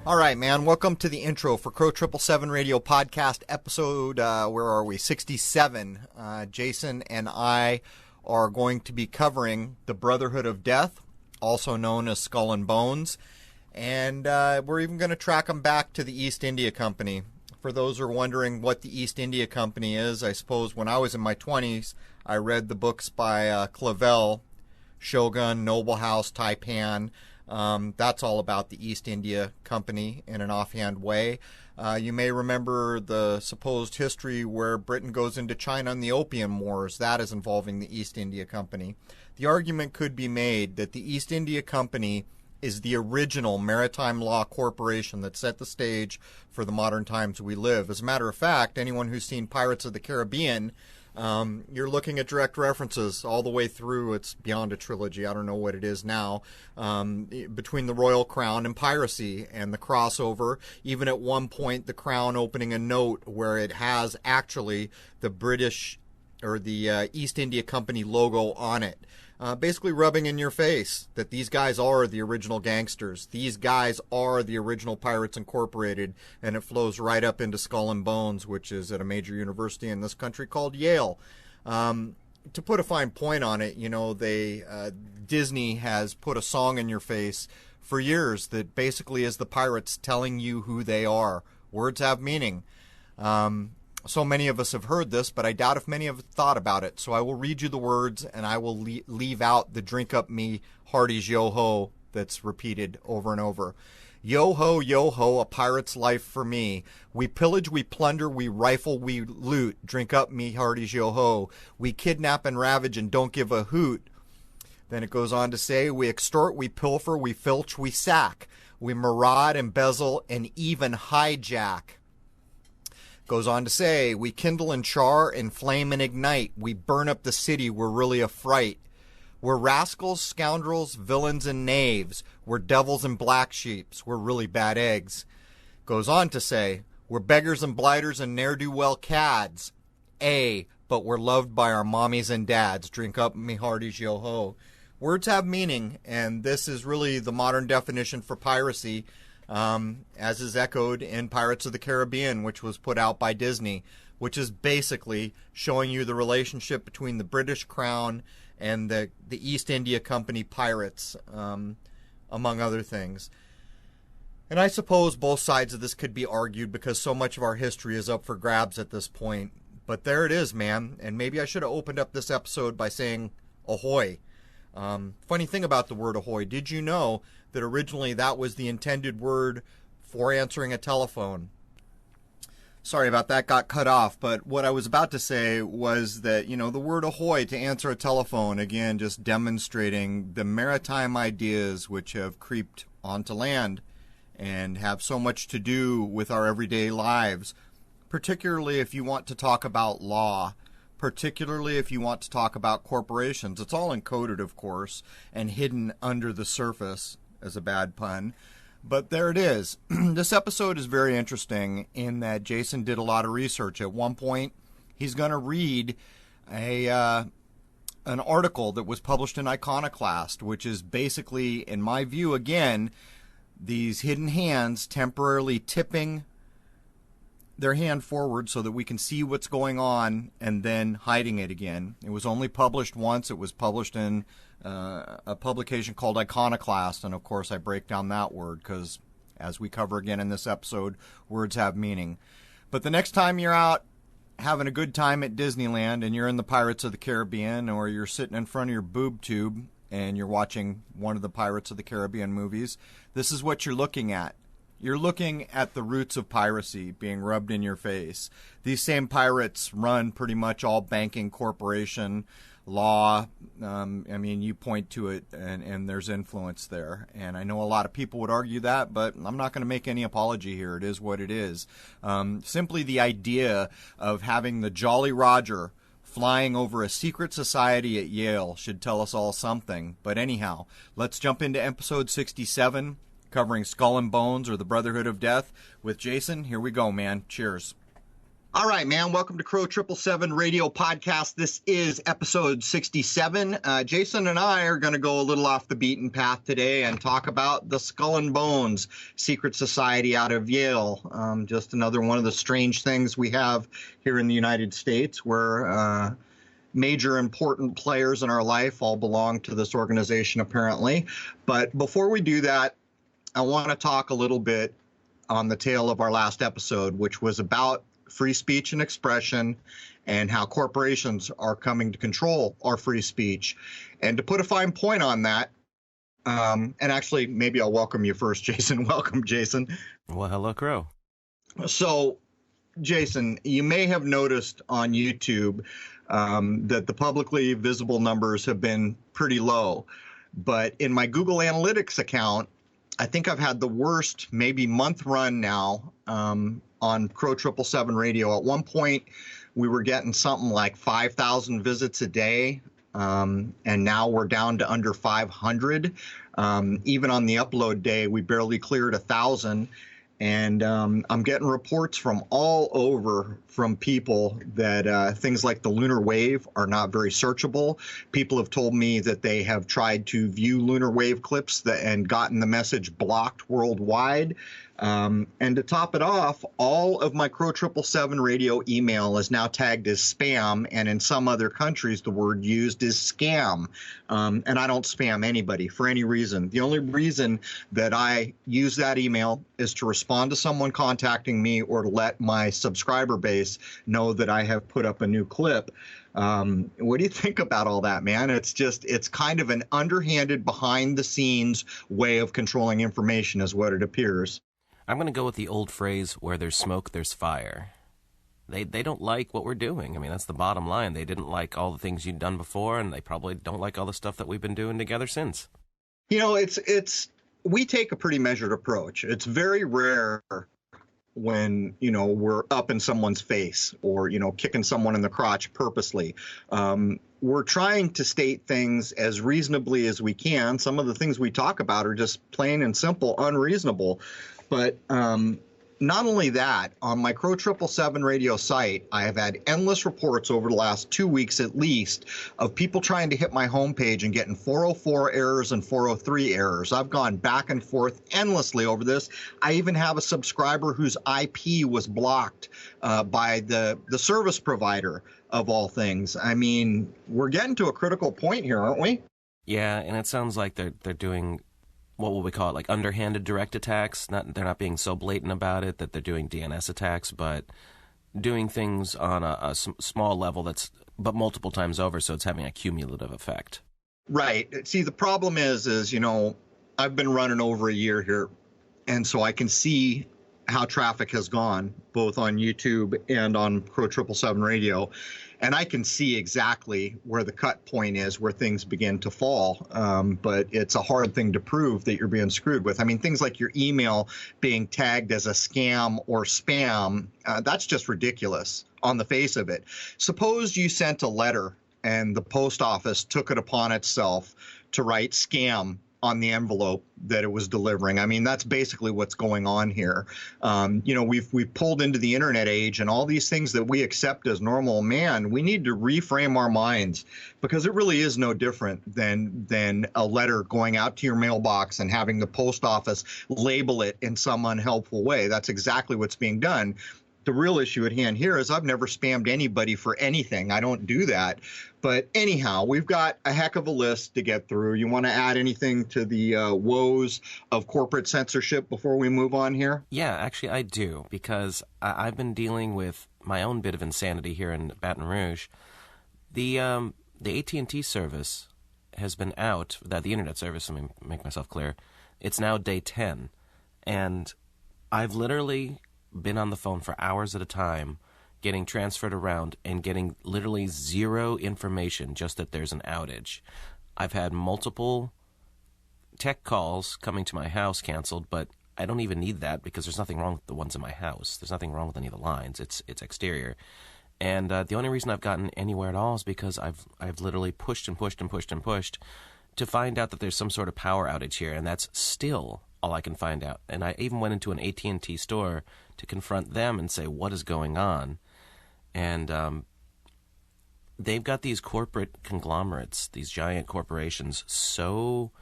All right, man. Welcome to the intro for Crow 777 Radio Podcast episode, where are we? 67. Jason and I are going to be covering the Brotherhood of Death, also known as Skull and Bones. And we're even going to track them back to the East India Company. For those who are wondering what the East India Company is, I suppose when I was in my 20s, I read the books by Clavel, Shogun, Noble House, Taipan. That's all about the East India Company in an offhand way. You may remember the supposed history where Britain goes into China in the Opium Wars. That is involving the East India Company. The argument could be made that the East India Company is the original maritime law corporation that set the stage for the modern times we live. As a matter of fact, anyone who's seen Pirates of the Caribbean, you're looking at direct references all the way through. It's beyond a trilogy. I don't know what it is now. Between the Royal Crown and piracy and the crossover. Even at one point, the Crown opening a note where it has actually the British or the East India Company logo on it. Basically rubbing in your face that these guys are the original gangsters. These guys are the original Pirates Incorporated, and it flows right up into Skull and Bones, which is at a major university in this country called Yale. To put a fine point on it, you know, Disney has put a song in your face for years that basically is the pirates telling you who they are. Words have meaning. So many of us have heard this, but I doubt if many have thought about it. So I will read you the words, and I will leave out the drink up me hearties yo-ho that's repeated over and over. Yo-ho, yo-ho, a pirate's life for me. We pillage, we plunder, we rifle, we loot. Drink up me hearties yo-ho. We kidnap and ravage and don't give a hoot. Then it goes on to say, we extort, we pilfer, we filch, we sack. We maraud, embezzle, and even hijack. Goes on to say, we kindle and char, inflame and ignite. We burn up the city, we're really a fright. We're rascals, scoundrels, villains, and knaves. We're devils and black sheeps. We're really bad eggs. Goes on to say, we're beggars and blighters and ne'er-do-well cads. But we're loved by our mommies and dads. Drink up me hearties yo-ho. Words have meaning, and this is really the modern definition for piracy. As is echoed in Pirates of the Caribbean, which was put out by Disney, which is basically showing you the relationship between the British Crown and the East India Company pirates, among other things. And I suppose both sides of this could be argued because so much of our history is up for grabs at this point. But there it is, man. And maybe I should have opened up this episode by saying ahoy. Funny thing about the word ahoy, did you know that originally that was the intended word for answering a telephone? Sorry about that, got cut off, but what I was about to say was that, you know, the word ahoy to answer a telephone, again, just demonstrating the maritime ideas which have creeped onto land and have so much to do with our everyday lives, particularly if you want to talk about law. Particularly if you want to talk about corporations. It's all encoded, of course, and hidden under the surface, as a bad pun. But there it is. This episode is very interesting in that Jason did a lot of research. At one point, he's going to read an article that was published in Iconoclast, which is basically, in my view, again, these hidden hands temporarily tipping their hand forward so that we can see what's going on and then hiding it again. It was only published once. It was published in a publication called Iconoclast, and of course I break down that word because, as we cover again in this episode, words have meaning. But the next time you're out having a good time at Disneyland and you're in the Pirates of the Caribbean, or you're sitting in front of your boob tube and you're watching one of the Pirates of the Caribbean movies, this is what you're looking at. You're looking at the roots of piracy being rubbed in your face. These same pirates run pretty much all banking, corporation, law. I mean, you point to it, and there's influence there. And I know a lot of people would argue that, but I'm not going to make any apology here. It is what it is. Simply the idea of having the Jolly Roger flying over a secret society at Yale should tell us all something. But anyhow, let's jump into episode 67. Covering Skull and Bones, or the Brotherhood of Death, with Jason. Here we go, man. Cheers. All right, man. Welcome to Crow 777 Radio Podcast. This is episode 67. Jason and I are going to go a little off the beaten path today and talk about the Skull and Bones secret society out of Yale. Just another one of the strange things we have here in the United States, where major important players in our life all belong to this organization, apparently. But before we do that, I want to talk a little bit on the tail of our last episode, which was about free speech and expression and how corporations are coming to control our free speech. And to put a fine point on that, and actually, maybe I'll welcome you first, Jason. Welcome, Jason. Well, hello, Crow. So, Jason, you may have noticed on YouTube that the publicly visible numbers have been pretty low. But in my Google Analytics account, I think I've had the worst maybe month run now on Crow 777 Radio. At one point, we were getting something like 5,000 visits a day, and now we're down to under 500. Even on the upload day, we barely cleared 1,000. And I'm getting reports from all over from people that things like the lunar wave are not very searchable. People have told me that they have tried to view lunar wave clips and gotten the message blocked worldwide. And to top it off, all of my Crow 777 Radio email is now tagged as spam, and in some other countries, the word used is scam. And I don't spam anybody for any reason. The only reason that I use that email is to respond to someone contacting me or to let my subscriber base know that I have put up a new clip. What do you think about all that, man? It's kind of an underhanded, behind the scenes way of controlling information is what it appears. I'm going to go with the old phrase, where there's smoke, there's fire. They don't like what we're doing. I mean, that's the bottom line. They didn't like all the things you'd done before, and they probably don't like all the stuff that we've been doing together since. You know, we take a pretty measured approach. It's very rare when, we're up in someone's face or, kicking someone in the crotch purposely. We're trying to state things as reasonably as we can. Some of the things we talk about are just plain and simple unreasonable. But not only that, on my Crow 777 Radio site, I have had endless reports over the last 2 weeks at least of people trying to hit my homepage and getting 404 errors and 403 errors. I've gone back and forth endlessly over this. I even have a subscriber whose IP was blocked by the service provider of all things. I mean, we're getting to a critical point here, aren't we? Yeah, and it sounds like they're doing, what will we call it, like underhanded direct attacks? They're not being so blatant about it that they're doing DNS attacks, but doing things on a small level but multiple times over, so it's having a cumulative effect. Right. See, the problem is I've been running over a year here, and so I can see how traffic has gone, both on YouTube and on Crow 777 Radio. And I can see exactly where the cut point is, where things begin to fall. But it's a hard thing to prove that you're being screwed with. I mean, things like your email being tagged as a scam or spam, that's just ridiculous on the face of it. Suppose you sent a letter and the post office took it upon itself to write scam on the envelope that it was delivering. I mean, that's basically what's going on here. We've pulled into the internet age, and all these things that we accept as normal, man, we need to reframe our minds, because it really is no different than a letter going out to your mailbox and having the post office label it in some unhelpful way. That's exactly what's being done. The real issue at hand here is I've never spammed anybody for anything. I don't do that. But anyhow, we've got a heck of a list to get through. You want to add anything to the woes of corporate censorship before we move on here? Yeah, actually I do, because I've been dealing with my own bit of insanity here in Baton Rouge. The AT&T service has been out, the internet service, let me make myself clear, it's now day 10. And I've literally been on the phone for hours at a time, getting transferred around and getting literally zero information, just that there's an outage. I've had multiple tech calls coming to my house canceled, but I don't even need that because there's nothing wrong with the ones in my house. There's nothing wrong with any of the lines. It's exterior. And the only reason I've gotten anywhere at all is because I've literally pushed and pushed and pushed and pushed to find out that there's some sort of power outage here, and that's still all I can find out. And I even went into an AT&T store to confront them and say, what is going on? And they've got these corporate conglomerates, these giant corporations, so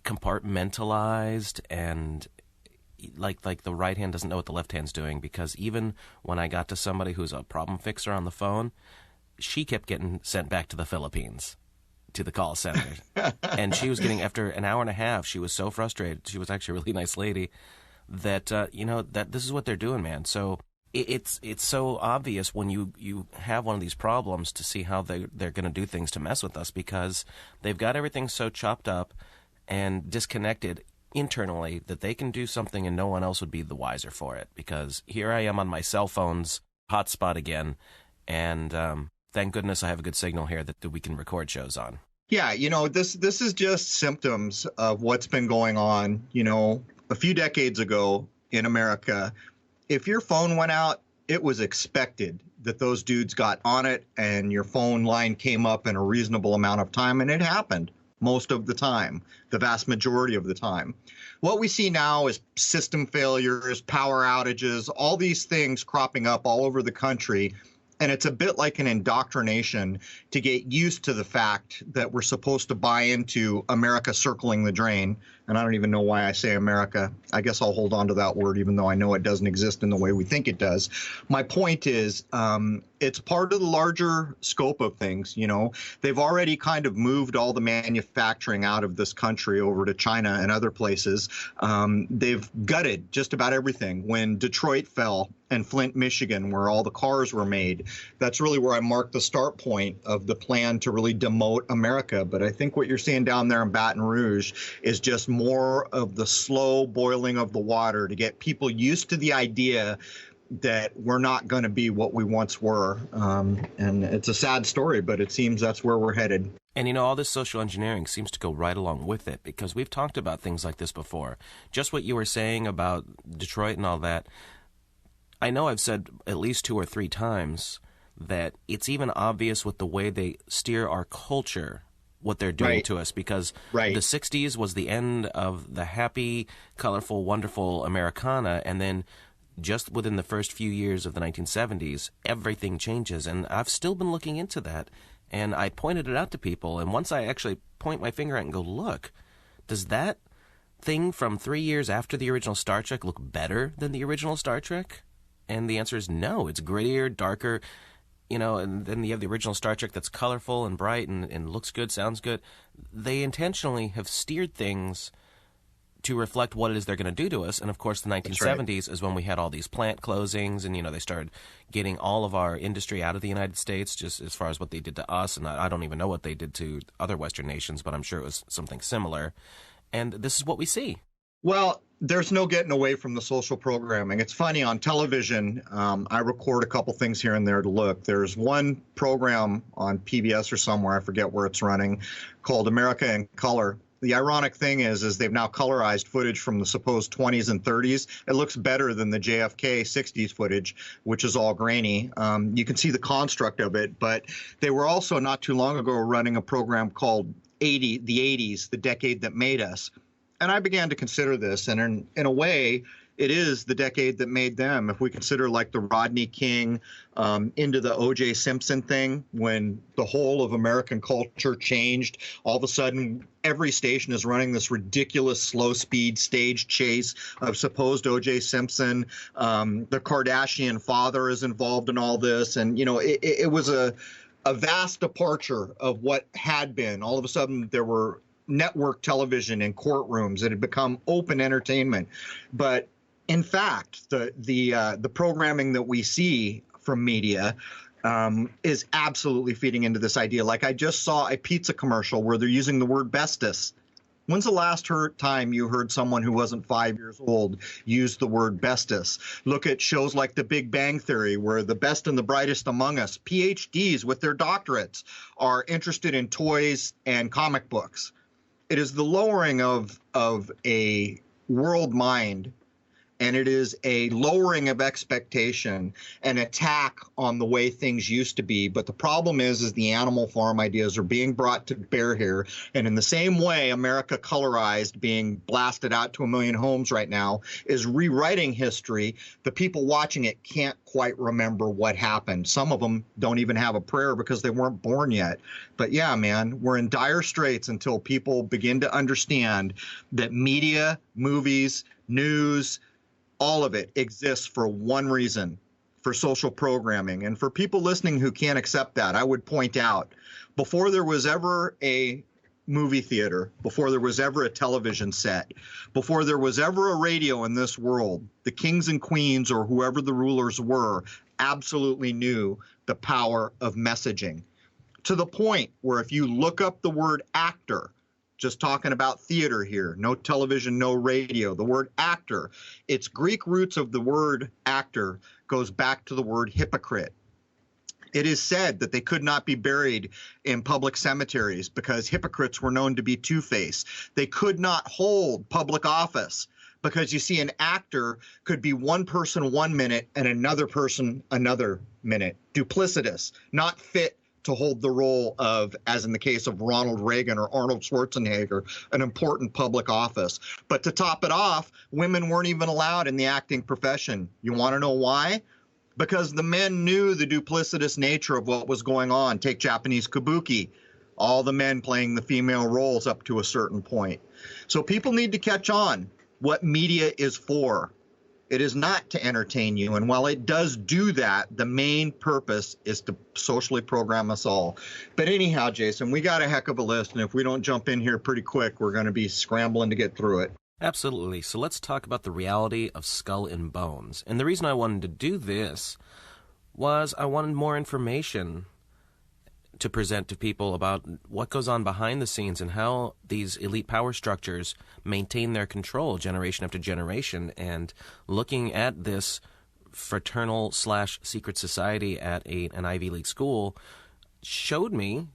compartmentalized, and like the right hand doesn't know what the left hand's doing, because even when I got to somebody who's a problem fixer on the phone, she kept getting sent back to the Philippines, to the call center. And she was getting, after an hour and a half, she was so frustrated. She was actually a really nice lady, that, that this is what they're doing, man. So it's so obvious when you have one of these problems to see how they're going to do things to mess with us, because they've got everything so chopped up and disconnected internally that they can do something and no one else would be the wiser for it. Because here I am on my cell phone's hotspot again, and thank goodness I have a good signal here that we can record shows on. Yeah, this is just symptoms of what's been going on. A few decades ago in America, if your phone went out, it was expected that those dudes got on it and your phone line came up in a reasonable amount of time, and it happened most of the time, the vast majority of the time. What we see now is system failures, power outages, all these things cropping up all over the country. And it's a bit like an indoctrination to get used to the fact that we're supposed to buy into America circling the drain. And I don't even know why I say America. I guess I'll hold on to that word, even though I know it doesn't exist in the way we think it does. My point is, it's part of the larger scope of things. They've already kind of moved all the manufacturing out of this country over to China and other places. They've gutted just about everything. When Detroit fell and Flint, Michigan, where all the cars were made, that's really where I marked the start point of the plan to really demote America. But I think what you're seeing down there in Baton Rouge is just more of the slow boiling of the water to get people used to the idea that we're not going to be what we once were. And it's a sad story, but it seems that's where we're headed. And all this social engineering seems to go right along with it, because we've talked about things like this before. Just what you were saying about Detroit and all that, I know I've said at least 2 or 3 times that it's even obvious with the way they steer our culture, what they're doing to us, because the 60s was the end of the happy, colorful, wonderful Americana, and then just within the first few years of the 1970s, everything changes. And I've still been looking into that, and I pointed it out to people, and once I actually point my finger at it and go, look, does that thing from 3 years after the original Star Trek look better than the original Star Trek? And the answer is no. It's grittier, darker, and then you have the original Star Trek that's colorful and bright and looks good, sounds good. They intentionally have steered things to reflect what it is they're going to do to us. And, of course, the 1970s is when we had all these plant closings, and, they started getting all of our industry out of the United States, just as far as what they did to us. And I don't even know what they did to other Western nations, but I'm sure it was something similar. And this is what we see. Well, there's no getting away from the social programming. It's funny, on television, I record a couple things here and there to look. There's one program on PBS or somewhere, I forget where it's running, called America in Color. The ironic thing is they've now colorized footage from the supposed 20s and 30s. It looks better than the JFK 60s footage, which is all grainy. You can see the construct of it, but they were also not too long ago running a program called the 80s, the decade that made us. And I began to consider this, and in a way, it is the decade that made them. If we consider like the Rodney King into the O.J. Simpson thing, when the whole of American culture changed, all of a sudden every station is running this ridiculous slow-speed stage chase of supposed O.J. Simpson. The Kardashian father is involved in all this, and it was a vast departure of what had been. All of a sudden there were network television in courtrooms. It had become open entertainment. But in fact, the programming that we see from media is absolutely feeding into this idea. Like, I just saw a pizza commercial where they're using the word bestus. When's the last time you heard someone who wasn't 5 years old use the word bestus? Look at shows like The Big Bang Theory, where the best and the brightest among us, PhDs with their doctorates, are interested in toys and comic books. It is the lowering of a world mind and it is a lowering of expectation, an attack on the way things used to be. But the problem is the animal farm ideas are being brought to bear here. And in the same way, America Colorized, being blasted out to 1 million homes right now, is rewriting history. The people watching it can't quite remember what happened. Some of them don't even have a prayer because they weren't born yet. But yeah, man, we're in dire straits until people begin to understand that media, movies, news, all of it exists for one reason, for social programming. And for people listening who can't accept that, I would point out, before there was ever a movie theater, before there was ever a television set, before there was ever a radio in this world, the kings and queens, or whoever the rulers were, absolutely knew the power of messaging. To the point where if you look up the word actor, just talking about theater here, no television, no radio, the word actor, its Greek roots of the word actor goes back to the word hypocrite. It is said that they could not be buried in public cemeteries because hypocrites were known to be two-faced. They could not hold public office because, you see, an actor could be one person 1 minute and another person another minute. Duplicitous, not fit to hold the role of, as in the case of Ronald Reagan or Arnold Schwarzenegger, an important public office. But to top it off, women weren't even allowed in the acting profession. You want to know why? Because the men knew the duplicitous nature of what was going on. Take Japanese kabuki, all the men playing the female roles up to a certain point. So people need to catch on what media is for. It is not to entertain you. And while it does do that, the main purpose is to socially program us all. But anyhow, Jason, we got a heck of a list. And if we don't jump in here pretty quick, we're going to be scrambling to get through it. Absolutely. So let's talk about the reality of Skull and Bones. And the reason I wanted to do this was I wanted more information to present to people about what goes on behind the scenes and how these elite power structures maintain their control generation after generation. And looking at this fraternal/secret society at an Ivy League school showed me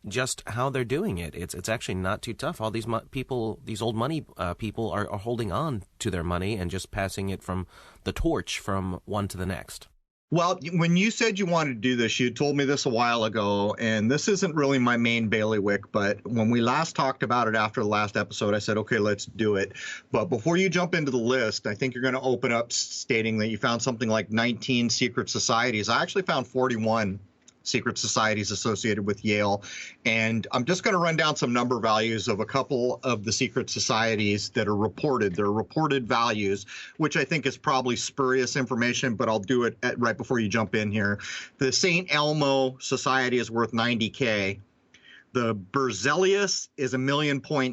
just how they're doing it. It's actually not too tough. All these people, these old money people are holding on to their money and just passing it from the torch from one to the next. Well, when you said you wanted to do this, you told me this a while ago, and this isn't really my main bailiwick, but when we last talked about it after the last episode, I said, okay, let's do it. But before you jump into the list, I think you're going to open up stating that you found something like 19 secret societies. I actually found 41 secret societies associated with Yale. And I'm just going to run down some number values of a couple of the secret societies that are reported. They're reported values, which I think is probably spurious information, but I'll do it right before you jump in here. The St. Elmo Society is worth $90K. The Berzelius is $1.9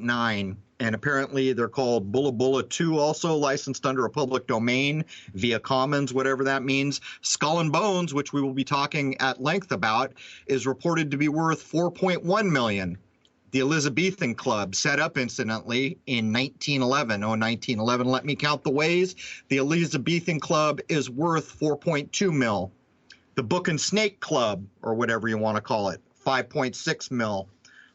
million. And apparently they're called Bulla Bulla 2, also licensed under a public domain via Commons, whatever that means. Skull and Bones, which we will be talking at length about, is reported to be worth $4.1 million. The Elizabethan Club, set up incidentally in 1911. Oh, 1911, let me count the ways. The Elizabethan Club is worth $4.2 million. The Book and Snake Club, or whatever you want to call it, $5.6 million.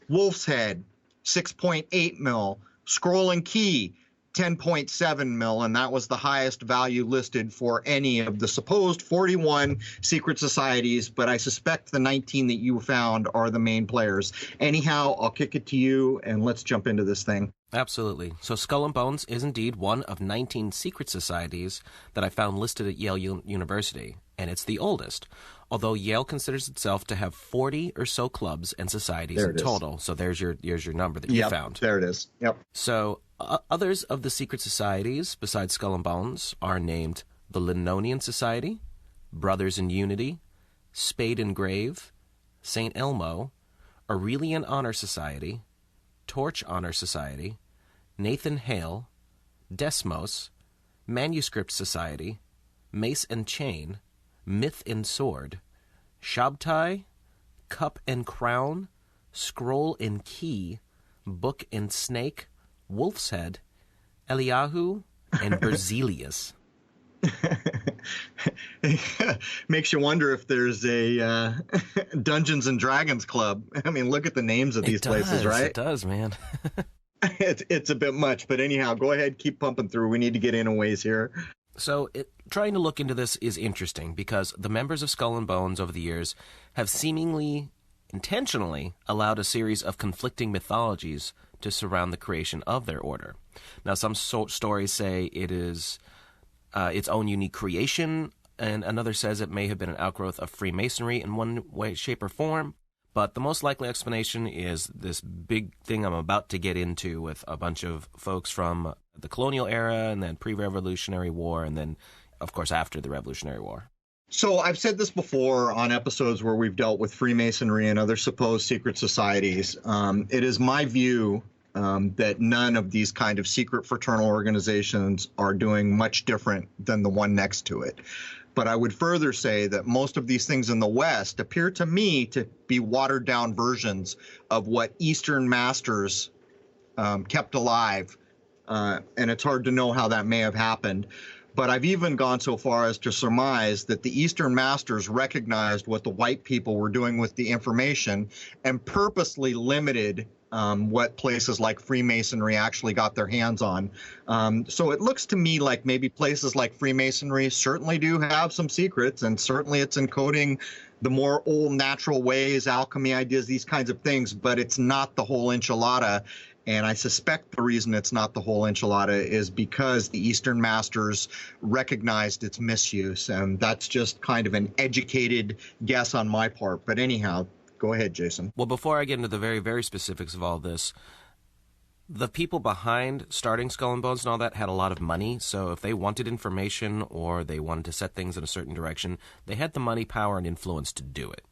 Wolf's Head, $6.8 million. Scroll and Key, $10.7 million, and that was the highest value listed for any of the supposed 41 secret societies, but I suspect the 19 that you found are the main players. Anyhow, I'll kick it to you, and let's jump into this thing. Absolutely. So Skull and Bones is indeed one of 19 secret societies that I found listed at Yale University, and it's the oldest, although Yale considers itself to have 40 or so clubs and societies in total. So there's your number that you found. There it is. Yep. So others of the secret societies besides Skull and Bones are named the Linonian Society, Brothers in Unity, Spade and Grave, St. Elmo, Aurelian Honor Society, Torch Honor Society, Nathan Hale, Desmos, Manuscript Society, Mace and Chain, Myth and Sword, Shabtai, Cup and Crown, Scroll and Key, Book and Snake, Wolf's Head, Eliyahu, and Berzelius. Makes you wonder if there's a Dungeons and Dragons club. I mean, look at the names of these places, right? It does, man. It's a bit much, but anyhow, go ahead, keep pumping through. We need to get in a ways here. So trying to look into this is interesting because the members of Skull and Bones over the years have seemingly intentionally allowed a series of conflicting mythologies to surround the creation of their order. Now, some stories say it is its own unique creation, and another says it may have been an outgrowth of Freemasonry in one way, shape, or form. But the most likely explanation is this big thing I'm about to get into with a bunch of folks from the colonial era and then pre-Revolutionary War and then, of course, after the Revolutionary War. So I've said this before on episodes where we've dealt with Freemasonry and other supposed secret societies. It is my view that none of these kind of secret fraternal organizations are doing much different than the one next to it. But I would further say that most of these things in the West appear to me to be watered down versions of what Eastern masters kept alive. And it's hard to know how that may have happened. But I've even gone so far as to surmise that the Eastern masters recognized what the white people were doing with the information and purposely limited what places like Freemasonry actually got their hands on. So it looks to me like maybe places like Freemasonry certainly do have some secrets, and certainly it's encoding the more old natural ways, alchemy ideas, these kinds of things, but it's not the whole enchilada. And I suspect the reason it's not the whole enchilada is because the Eastern masters recognized its misuse. And that's just kind of an educated guess on my part. But anyhow, go ahead, Jason. Well, before I get into the very, very specifics of all this, the people behind starting Skull and Bones and all that had a lot of money. So if they wanted information or they wanted to set things in a certain direction, they had the money, power, and influence to do it.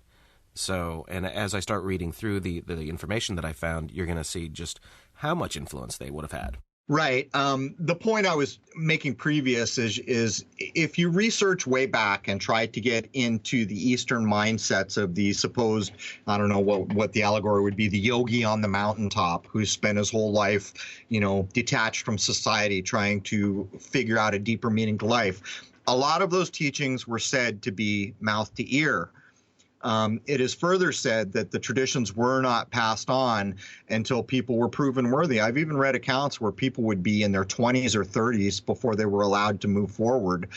So, and as I start reading through the information that I found, you're going to see just how much influence they would have had. Right. The point I was making previous is if you research way back and try to get into the Eastern mindsets of the supposed, I don't know what the allegory would be, the yogi on the mountaintop who spent his whole life, detached from society, trying to figure out a deeper meaning to life. A lot of those teachings were said to be mouth to ear. It is further said that the traditions were not passed on until people were proven worthy. I've even read accounts where people would be in their 20s or 30s before they were allowed to move forward,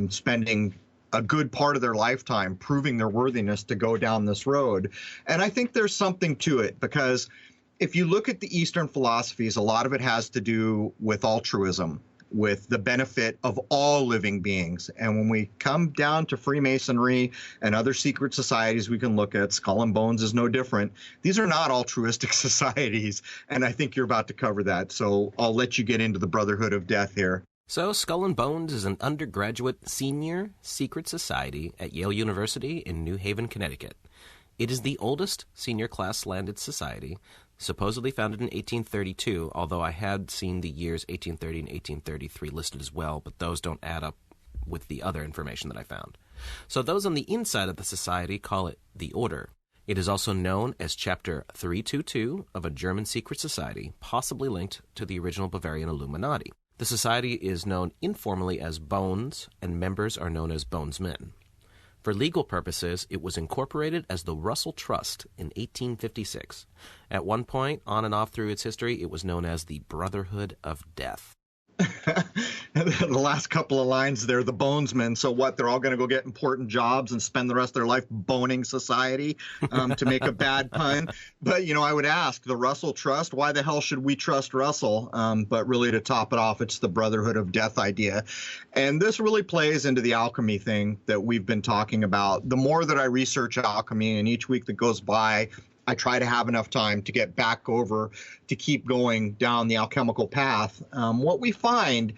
spending a good part of their lifetime proving their worthiness to go down this road. And I think there's something to it, because if you look at the Eastern philosophies, a lot of it has to do with altruism, with the benefit of all living beings. And when we come down to Freemasonry and other secret societies we can look at, Skull and Bones is no different. These are not altruistic societies, and I think you're about to cover that. So I'll let you get into the Brotherhood of Death here. So Skull and Bones is an undergraduate senior secret society at Yale University in New Haven, Connecticut. It is the oldest senior class landed society, supposedly founded in 1832, although I had seen the years 1830 and 1833 listed as well, but those don't add up with the other information that I found. So those on the inside of the society call it the Order. It is also known as Chapter 322 of a German secret society, possibly linked to the original Bavarian Illuminati. The society is known informally as Bones, and members are known as Bonesmen. For legal purposes, it was incorporated as the Russell Trust in 1856. At one point, on and off through its history, it was known as the Brotherhood of Death. The last couple of lines there, the Bonesmen. So what, they're all going to go get important jobs and spend the rest of their life boning society, to make a bad pun. But, I would ask, the Russell Trust, why the hell should we trust Russell? But really, to top it off, it's the Brotherhood of Death idea. And this really plays into the alchemy thing that we've been talking about. The more that I research alchemy, and each week that goes by, I try to have enough time to get back over to keep going down the alchemical path. What we find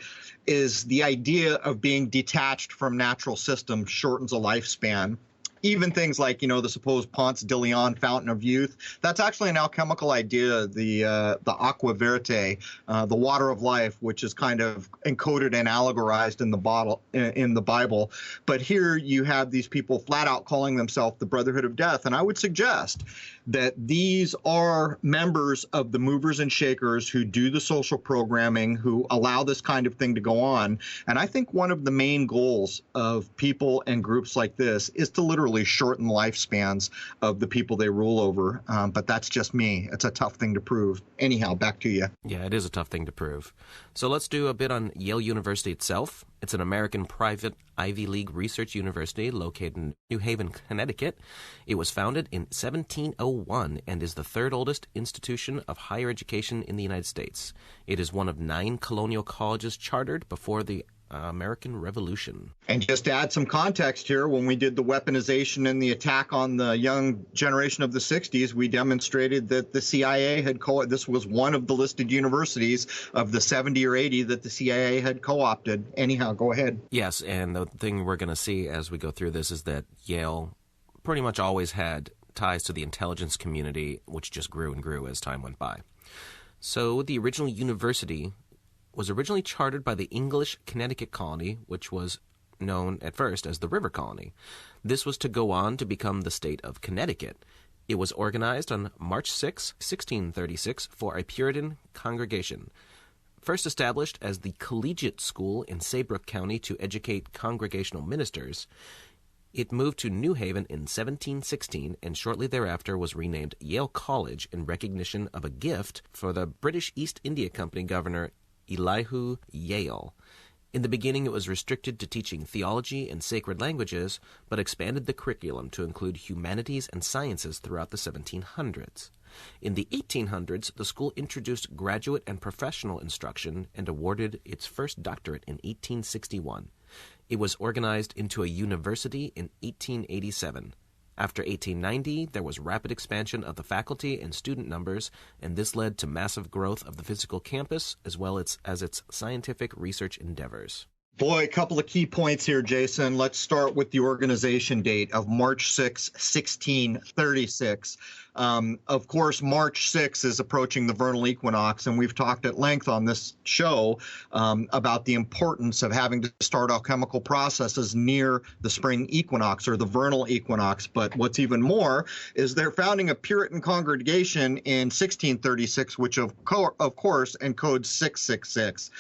is the idea of being detached from natural systems shortens a lifespan. Even things like, the supposed Ponce de Leon fountain of youth, that's actually an alchemical idea, the aqua verte, the water of life, which is kind of encoded and allegorized in the Bible. But here you have these people flat out calling themselves the Brotherhood of Death. And I would suggest that these are members of the movers and shakers who do the social programming, who allow this kind of thing to go on. And I think one of the main goals of people and groups like this is to literally literally shorten the lifespans of the people they rule over. But that's just me. It's a tough thing to prove. Anyhow, back to you. Yeah, it is a tough thing to prove. So let's do a bit on Yale University itself. It's an American private Ivy League research university located in New Haven, Connecticut. It was founded in 1701 and is the third oldest institution of higher education in the United States. It is one of 9 colonial colleges chartered before the American Revolution. And just to add some context here, when we did the weaponization and the attack on the young generation of the 60s, we demonstrated that the CIA had this was one of the listed universities of the 70 or 80 that the CIA had co-opted. Anyhow, go ahead. Yes, and the thing we're going to see as we go through this is that Yale pretty much always had ties to the intelligence community, which just grew and grew as time went by. So the original university was originally chartered by the English Connecticut colony, which was known at first as the River Colony. This was to go on to become the state of Connecticut. It was organized on March 6, 1636, for a Puritan congregation. First established as the Collegiate School in Saybrook County to educate congregational ministers, it moved to New Haven in 1716 and shortly thereafter was renamed Yale College in recognition of a gift for the British East India Company governor Elihu Yale. In the beginning, it was restricted to teaching theology and sacred languages, but expanded the curriculum to include humanities and sciences throughout the 1700s. In the 1800s, the school introduced graduate and professional instruction and awarded its first doctorate in 1861. It was organized into a university in 1887. After 1890, there was rapid expansion of the faculty and student numbers, and this led to massive growth of the physical campus as well as its scientific research endeavors. Boy, a couple of key points here, Jason. Let's start with the organization date of March 6, 1636. Of course, March 6 is approaching the vernal equinox, and we've talked at length on this show about the importance of having to start alchemical processes near the spring equinox or the vernal equinox. But what's even more is they're founding a Puritan congregation in 1636, which of course encodes 666.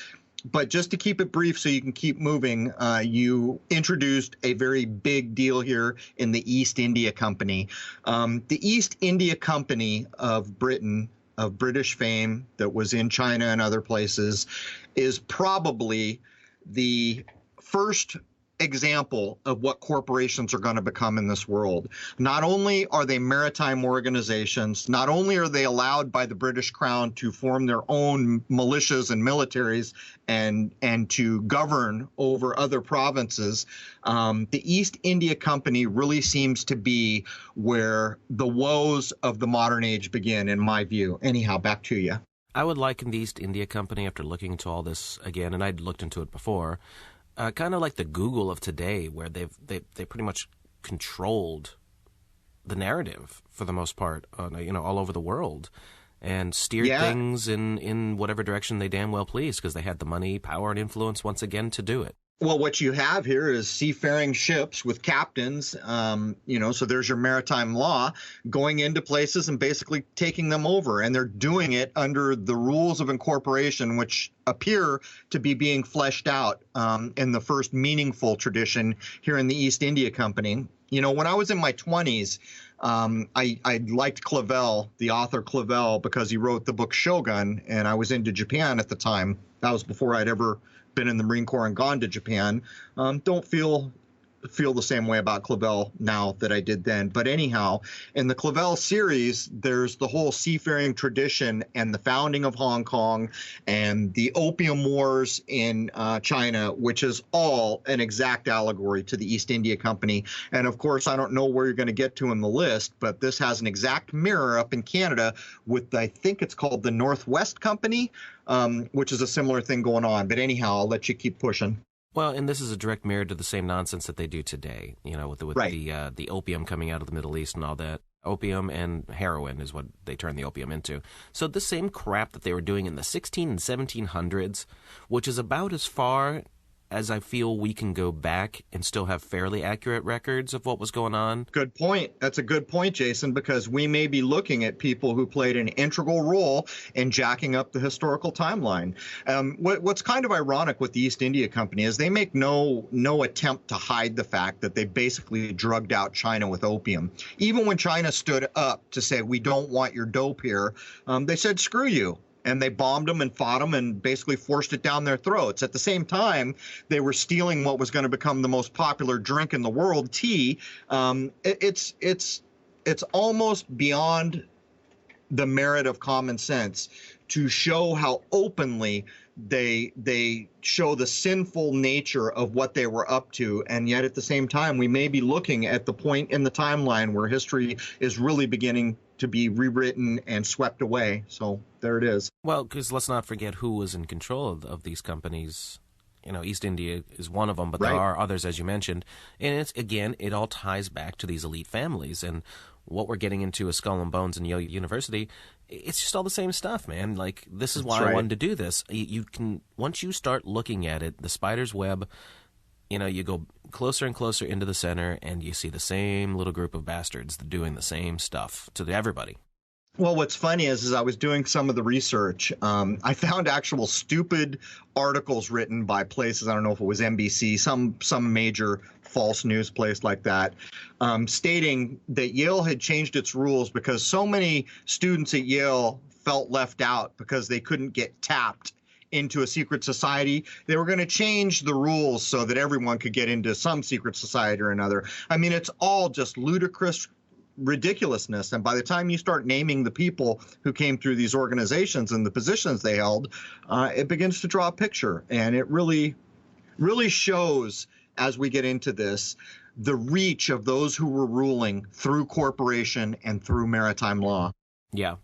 But just to keep it brief so you can keep moving, you introduced a very big deal here in the East India Company. The East India Company of Britain, of British fame, that was in China and other places, is probably the first example of what corporations are going to become in this world. Not only are they maritime organizations, not only are they allowed by the British Crown to form their own militias and militaries and to govern over other provinces, the East India Company really seems to be where the woes of the modern age begin, in my view. Anyhow, back to you. I would liken the East India Company, after looking into all this again, and I'd looked into it before, kind of like the Google of today, where they pretty much controlled the narrative for the most part, all over the world, and steered things in whatever direction they damn well pleased, because they had the money, power, and influence once again to do it. Well, what you have here is seafaring ships with captains, so there's your maritime law, going into places and basically taking them over. And they're doing it under the rules of incorporation, which appear to be being fleshed out in the first meaningful tradition here in the East India Company. You know, when I was in my 20s, I liked Clavel, the author Clavel, because he wrote the book Shogun, and I was into Japan at the time. That was before I'd ever been in the Marine Corps and gone to Japan. Don't feel the same way about Clavel now that I did then. But anyhow, in the Clavel series, there's the whole seafaring tradition and the founding of Hong Kong and the Opium Wars in China, which is all an exact allegory to the East India Company. And of course, I don't know where you're going to get to in the list, but this has an exact mirror up in Canada with, I think it's called the Northwest Company, which is a similar thing going on. But anyhow, I'll let you keep pushing. Well, and this is a direct mirror to the same nonsense that they do today, with right. the opium coming out of the Middle East and all that. Opium and heroin is what they turn the opium into. So the same crap that they were doing in the 16 and 1700s, which is about as far as I feel we can go back and still have fairly accurate records of what was going on. Good point. That's a good point, Jason, because we may be looking at people who played an integral role in jacking up the historical timeline. What's kind of ironic with the East India Company is they make no attempt to hide the fact that they basically drugged out China with opium. Even when China stood up to say, we don't want your dope here, they said, screw you. And they bombed them and fought them and basically forced it down their throats. At the same time, they were stealing what was going to become the most popular drink in the world, tea. It's almost beyond the merit of common sense to show how openly they show the sinful nature of what they were up to. And yet at the same time, we may be looking at the point in the timeline where history is really beginning to be rewritten and swept away. So there it is. Well, because let's not forget who was in control of these companies. You know, East India is one of them, but there are others, as you mentioned. And it's, again, it all ties back to these elite families. And what we're getting into is Skull and Bones and Yale University. It's just all the same stuff, man. Like, this is why I wanted to do this. You can, once you start looking at it, the spider's web, you know, you go closer and closer into the center, and you see the same little group of bastards doing the same stuff to everybody. Well, what's funny is I was doing some of the research. I found actual stupid articles written by places. I don't know if it was NBC, some major false news place like that, stating that Yale had changed its rules because so many students at Yale felt left out because they couldn't get tapped into a secret society. They were going to change the rules so that everyone could get into some secret society or another. I mean, it's all just ludicrous ridiculousness. And by the time you start naming the people who came through these organizations and the positions they held, it begins to draw a picture. And it really shows, as we get into this, the reach of those who were ruling through corporation and through maritime law. Yeah.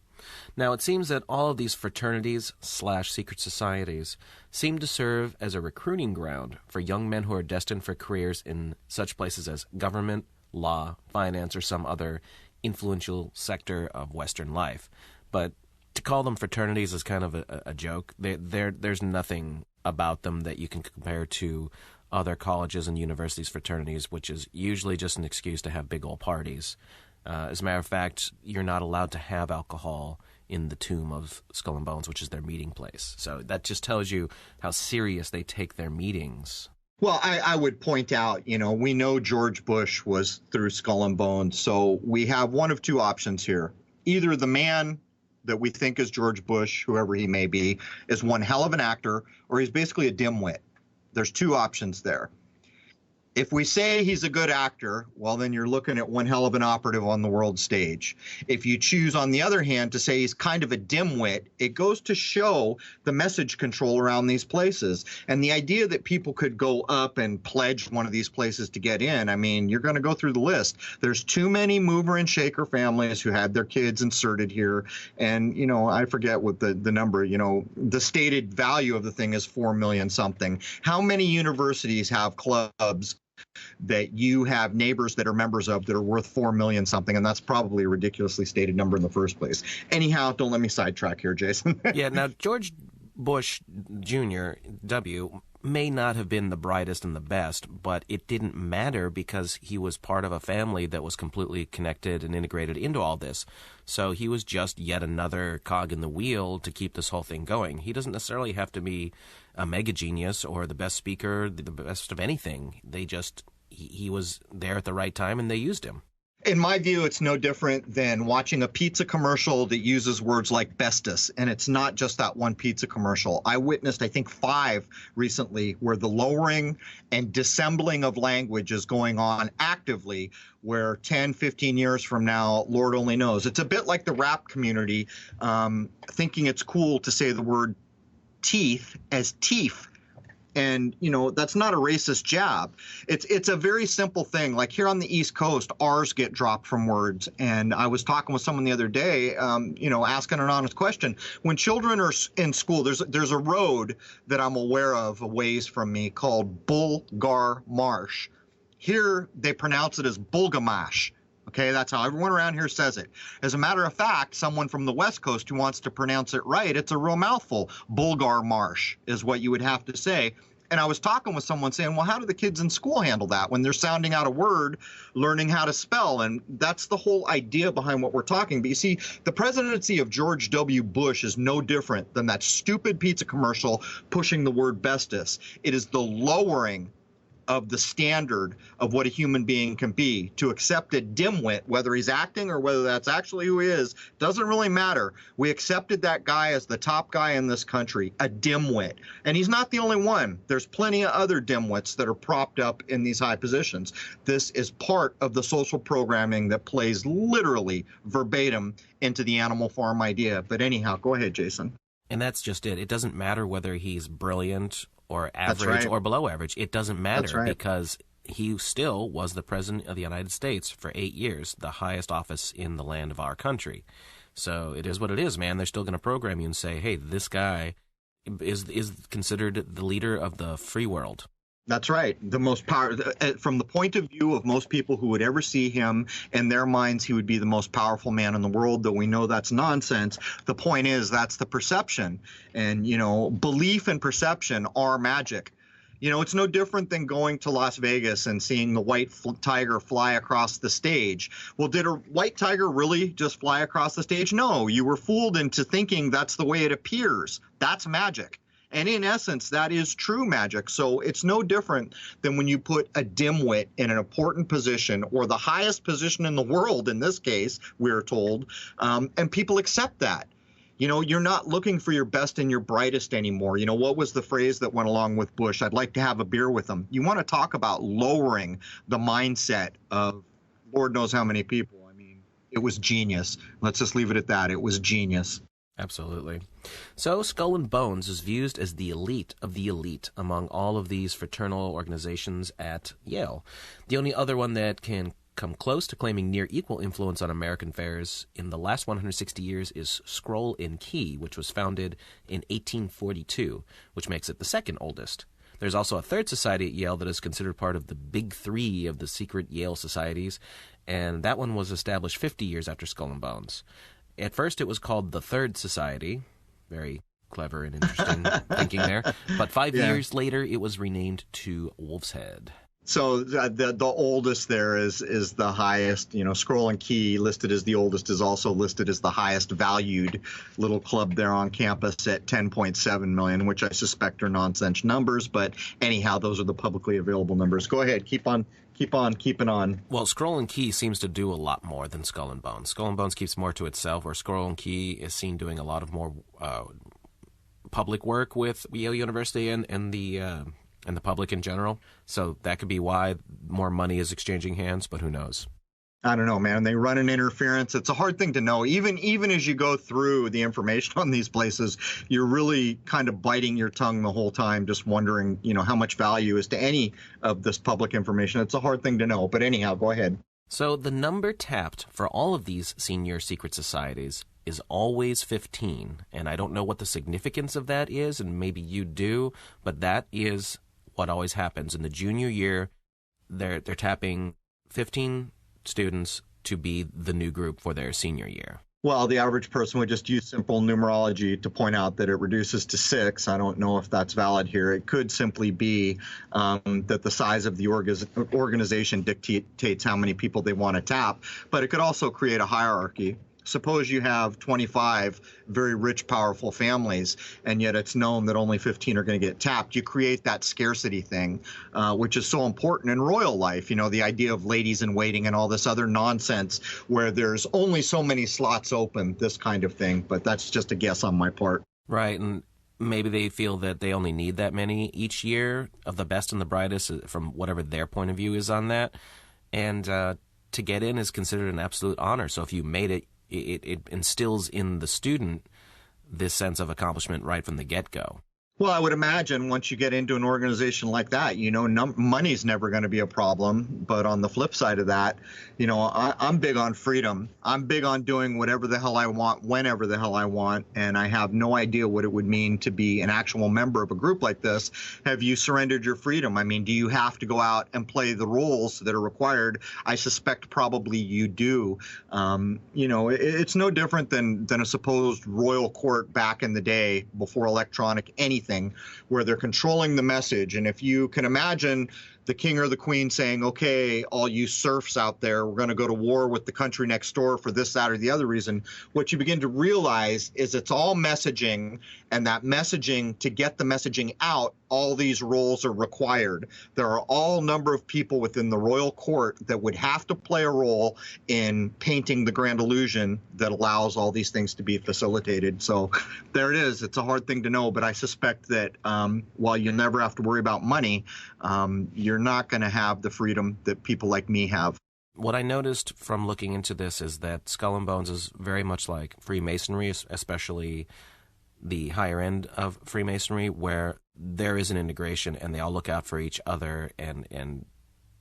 Now, it seems that all of these fraternities/secret societies seem to serve as a recruiting ground for young men who are destined for careers in such places as government, law, finance, or some other influential sector of Western life. But to call them fraternities is kind of a joke. There's nothing about them that you can compare to other colleges and universities' fraternities, which is usually just an excuse to have big old parties. As a matter of fact, you're not allowed to have alcohol in the tomb of Skull and Bones, which is their meeting place. So that just tells you how serious they take their meetings. Well, I would point out, you know, we know George Bush was through Skull and Bones, so we have one of two options here. Either the man that we think is George Bush, whoever he may be, is one hell of an actor, or he's basically a dimwit. There's two options there. If we say he's a good actor, well, then you're looking at one hell of an operative on the world stage. If you choose, on the other hand, to say he's kind of a dimwit, it goes to show the message control around these places. And the idea that people could go up and pledge one of these places to get in, I mean, you're going to go through the list. There's too many mover and shaker families who had their kids inserted here. And, you know, I forget what the number, you know, the stated value of the thing is 4 million something. How many universities have clubs that you have neighbors that are members of that are worth 4 million something, and that's probably a ridiculously stated number in the first place. Anyhow, don't let me sidetrack here, Jason. Yeah, now George Bush Jr., W, may not have been the brightest and the best, but it didn't matter because he was part of a family that was completely connected and integrated into all this. So he was just yet another cog in the wheel to keep this whole thing going. He doesn't necessarily have to be a mega genius or the best speaker, the best of anything. He was there at the right time and they used him. In my view, it's no different than watching a pizza commercial that uses words like bestus, and it's not just that one pizza commercial. I witnessed, I think, 5 recently where the lowering and dissembling of language is going on actively, where 10, 15 years from now, Lord only knows. It's a bit like the rap community thinking it's cool to say the word teeth as teeth. And, you know, that's not a racist jab. It's a very simple thing. Like here on the East Coast, R's get dropped from words. And I was talking with someone the other day, you know, asking an honest question. When children are in school, there's a road that I'm aware of a ways from me called Bulgar Marsh. Here, they pronounce it as Bulgamash. Okay, that's how everyone around here says it. As a matter of fact, someone from the West Coast who wants to pronounce it right, it's a real mouthful. Bulgar Marsh is what you would have to say. And I was talking with someone saying, well, how do the kids in school handle that when they're sounding out a word, learning how to spell? And that's the whole idea behind what we're talking. But you see, the presidency of George W. Bush is no different than that stupid pizza commercial pushing the word bestis. It is the lowering of the standard of what a human being can be. To accept a dimwit, whether he's acting or whether that's actually who he is, doesn't really matter. We accepted that guy as the top guy in this country, a dimwit. And he's not the only one. There's plenty of other dimwits that are propped up in these high positions. This is part of the social programming that plays literally verbatim into the animal farm idea. But anyhow, go ahead, Jason. And that's just it. It doesn't matter whether he's brilliant or average right. or below average. It doesn't matter right. because he still was the president of the United States for 8 years, the highest office in the land of our country. So it is what it is, man. They're still going to program you and say, hey, this guy is considered the leader of the free world. That's right. The most power, from the point of view of most people who would ever see him, in their minds, he would be the most powerful man in the world, though we know that's nonsense. The point is, that's the perception. And, you know, belief and perception are magic. You know, it's no different than going to Las Vegas and seeing the white tiger fly across the stage. Well, did a white tiger really just fly across the stage? No, you were fooled into thinking that's the way it appears. That's magic. And in essence, that is true magic. So it's no different than when you put a dimwit in an important position, or the highest position in the world, in this case, we're told, and people accept that. You know, you're not looking for your best and your brightest anymore. You know, what was the phrase that went along with Bush? I'd like to have a beer with him. You want to talk about lowering the mindset of Lord knows how many people. I mean, it was genius. Let's just leave it at that. It was genius. Absolutely. So Skull and Bones is viewed as the elite of the elite among all of these fraternal organizations at Yale. The only other one that can come close to claiming near equal influence on American affairs in the last 160 years is Scroll and Key, which was founded in 1842, which makes it the second oldest. There's also a third society at Yale that is considered part of the big three of the secret Yale societies, and that one was established 50 years after Skull and Bones. At first, it was called the Third Society. Very clever and interesting thinking there. But 5 years later, it was renamed to Wolf's Head. So the oldest there is the highest. You know, Scroll and Key, listed as the oldest, is also listed as the highest valued little club there on campus at $10.7 million, which I suspect are nonsense numbers. But anyhow, those are the publicly available numbers. Go ahead, keep on keeping on. Well, Scroll and Key seems to do a lot more than Skull and Bones. Skull and Bones keeps more to itself, where Scroll and Key is seen doing a lot of more public work with Yale University and the public in general. So that could be why more money is exchanging hands, but who knows? I don't know, man. They run an interference. It's a hard thing to know. Even as you go through the information on these places, you're really kind of biting your tongue the whole time, just wondering, you know, how much value is to any of this public information. It's a hard thing to know. But anyhow, go ahead. So the number tapped for all of these senior secret societies is always 15. And I don't know what the significance of that is, and maybe you do, but that is what always happens. In the junior year, they're tapping 15 students to be the new group for their senior year. Well, the average person would just use simple numerology to point out that it reduces to 6. I don't know if that's valid here. It could simply be that the size of the organization dictates how many people they want to tap, but it could also create a hierarchy. Suppose you have 25 very rich, powerful families, and yet it's known that only 15 are going to get tapped. You create that scarcity thing, which is so important in royal life. You know, the idea of ladies in waiting and all this other nonsense where there's only so many slots open, this kind of thing. But that's just a guess on my part. Right, and maybe they feel that they only need that many each year of the best and the brightest from whatever their point of view is on that. And to get in is considered an absolute honor. So if you made it, it instills in the student this sense of accomplishment right from the get-go. Well, I would imagine once you get into an organization like that, you know, money's never going to be a problem. But on the flip side of that, you know, I'm big on freedom. I'm big on doing whatever the hell I want, whenever the hell I want. And I have no idea what it would mean to be an actual member of a group like this. Have you surrendered your freedom? I mean, do you have to go out and play the roles that are required? I suspect probably you do. You know, it's no different than a supposed royal court back in the day before electronic anything anything, where they're controlling the message. And if you can imagine the king or the queen saying, okay, all you serfs out there, we're going to go to war with the country next door for this, that, or the other reason, what you begin to realize is it's all messaging, and that messaging, to get the messaging out, all these roles are required. There are all number of people within the royal court that would have to play a role in painting the grand illusion that allows all these things to be facilitated. So there it is. It's a hard thing to know, but I suspect that while you never have to worry about money, you're not going to have the freedom that people like me have. What I noticed from looking into this is that Skull and Bones is very much like Freemasonry, especially the higher end of Freemasonry, where there is an integration and they all look out for each other, and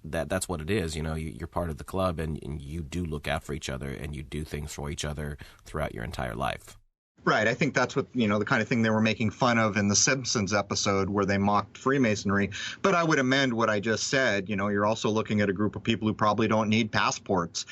that's what it is. You know, you're part of the club, and you do look out for each other, and you do things for each other throughout your entire life. Right. I think that's what, the kind of thing they were making fun of in the Simpsons episode where they mocked Freemasonry. But I would amend what I just said. You're also looking at a group of people who probably don't need passports.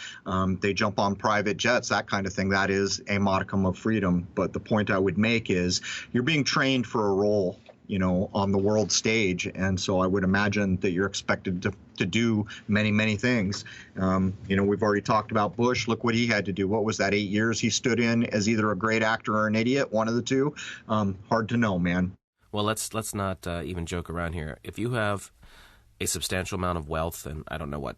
They jump on private jets, that kind of thing. That is a modicum of freedom. But the point I would make is you're being trained for a role, on the world stage. And so I would imagine that you're expected to do many, many things. We've already talked about Bush. Look what he had to do. What was that, 8 years he stood in as either a great actor or an idiot, one of the two? Hard to know, man. Well, let's not even joke around here. If you have a substantial amount of wealth, and I don't know what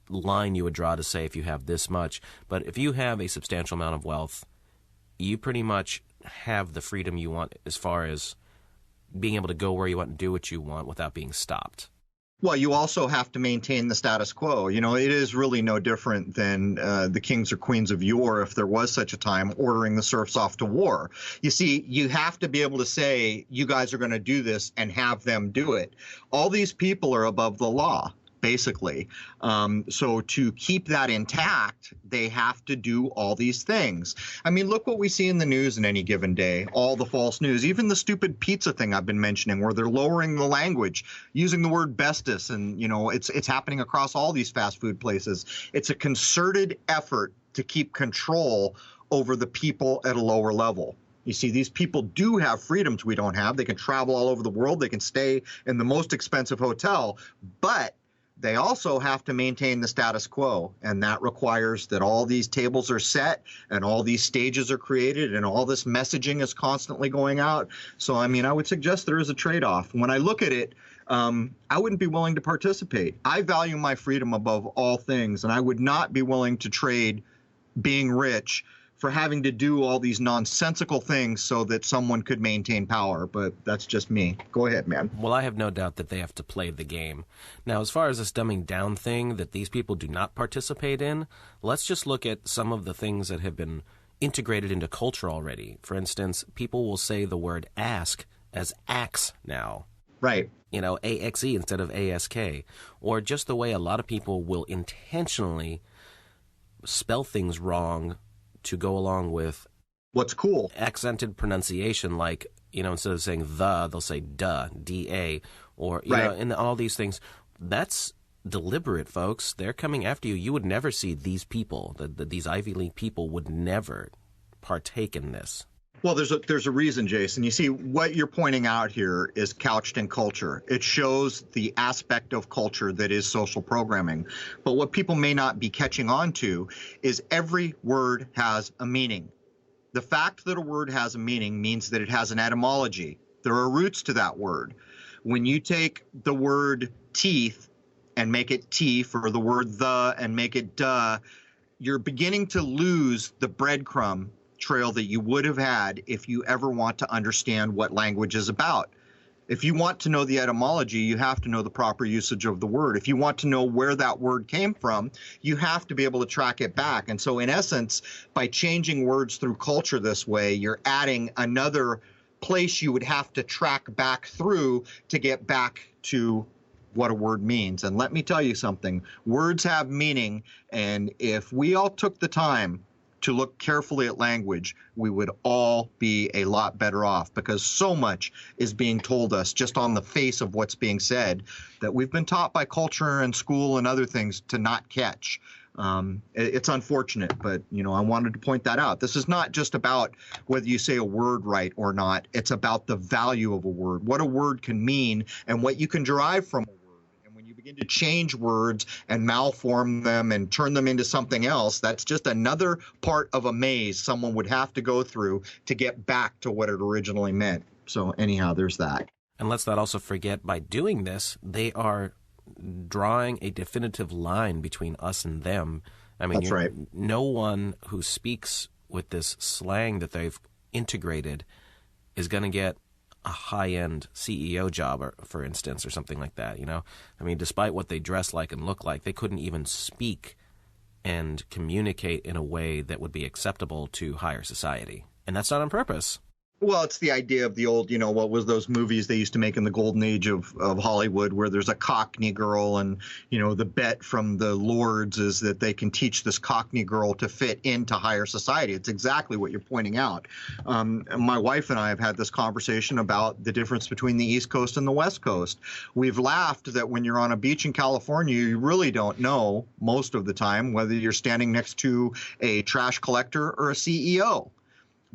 line you would draw to say if you have this much, but if you have a substantial amount of wealth, you pretty much have the freedom you want as far as being able to go where you want and do what you want without being stopped. Well, you also have to maintain the status quo. It is really no different than the kings or queens of yore, if there was such a time, ordering the serfs off to war. You see, you have to be able to say, you guys are going to do this, and have them do it. All these people are above the law, basically. So to keep that intact, they have to do all these things. I mean, look what we see in the news in any given day, all the false news, even the stupid pizza thing I've been mentioning, where they're lowering the language, using the word bestis, and, it's happening across all these fast food places. It's a concerted effort to keep control over the people at a lower level. You see, these people do have freedoms we don't have. They can travel all over the world. They can stay in the most expensive hotel, but they also have to maintain the status quo, and that requires that all these tables are set and all these stages are created and all this messaging is constantly going out. So, I mean, I would suggest there is a trade-off. When I look at it, I wouldn't be willing to participate. I value my freedom above all things, and I would not be willing to trade being rich for having to do all these nonsensical things so that someone could maintain power. But that's just me. Go ahead, man. Well, I have no doubt that they have to play the game. Now, as far as this dumbing down thing that these people do not participate in, let's just look at some of the things that have been integrated into culture already. For instance, people will say the word ask as axe now. Right. AXE instead of ASK. Or just the way a lot of people will intentionally spell things wrong to go along with what's cool accented pronunciation, like instead of saying the, they'll say duh, da, or and all these things. That's deliberate, folks. They're coming after you. You would never see these people, these Ivy League people, would never partake in this. Well, there's a reason, Jason. You see, what you're pointing out here is couched in culture. It shows the aspect of culture that is social programming. But what people may not be catching on to is every word has a meaning. The fact that a word has a meaning means that it has an etymology. There are roots to that word. When you take the word teeth and make it teeth, or the word the and make it duh, you're beginning to lose the breadcrumb trail that you would have had if you ever want to understand what language is about. If you want to know the etymology, you have to know the proper usage of the word. If you want to know where that word came from, you have to be able to track it back. And so in essence, by changing words through culture this way, you're adding another place you would have to track back through to get back to what a word means. And let me tell you something, words have meaning. And if we all took the time to look carefully at language, we would all be a lot better off, because so much is being told us just on the face of what's being said that we've been taught by culture and school and other things to not catch. It's unfortunate, but, I wanted to point that out. This is not just about whether you say a word right or not. It's about the value of a word, what a word can mean, and what you can derive from a word. And when you begin to change words and malform them and turn them into something else, that's just another part of a maze someone would have to go through to get back to what it originally meant. So anyhow, there's that. And let's not also forget, by doing this, they are drawing a definitive line between us and them. I mean, that's right. No one who speaks with this slang that they've integrated is going to get a high-end CEO job, or, for instance, or something like that, I mean, despite what they dress like and look like, they couldn't even speak and communicate in a way that would be acceptable to higher society. And that's not on purpose. Well, it's the idea of the old, what was those movies they used to make in the golden age of Hollywood, where there's a Cockney girl and, the bet from the lords is that they can teach this Cockney girl to fit into higher society. It's exactly what you're pointing out. My wife and I have had this conversation about the difference between the East Coast and the West Coast. We've laughed that when you're on a beach in California, you really don't know most of the time whether you're standing next to a trash collector or a CEO.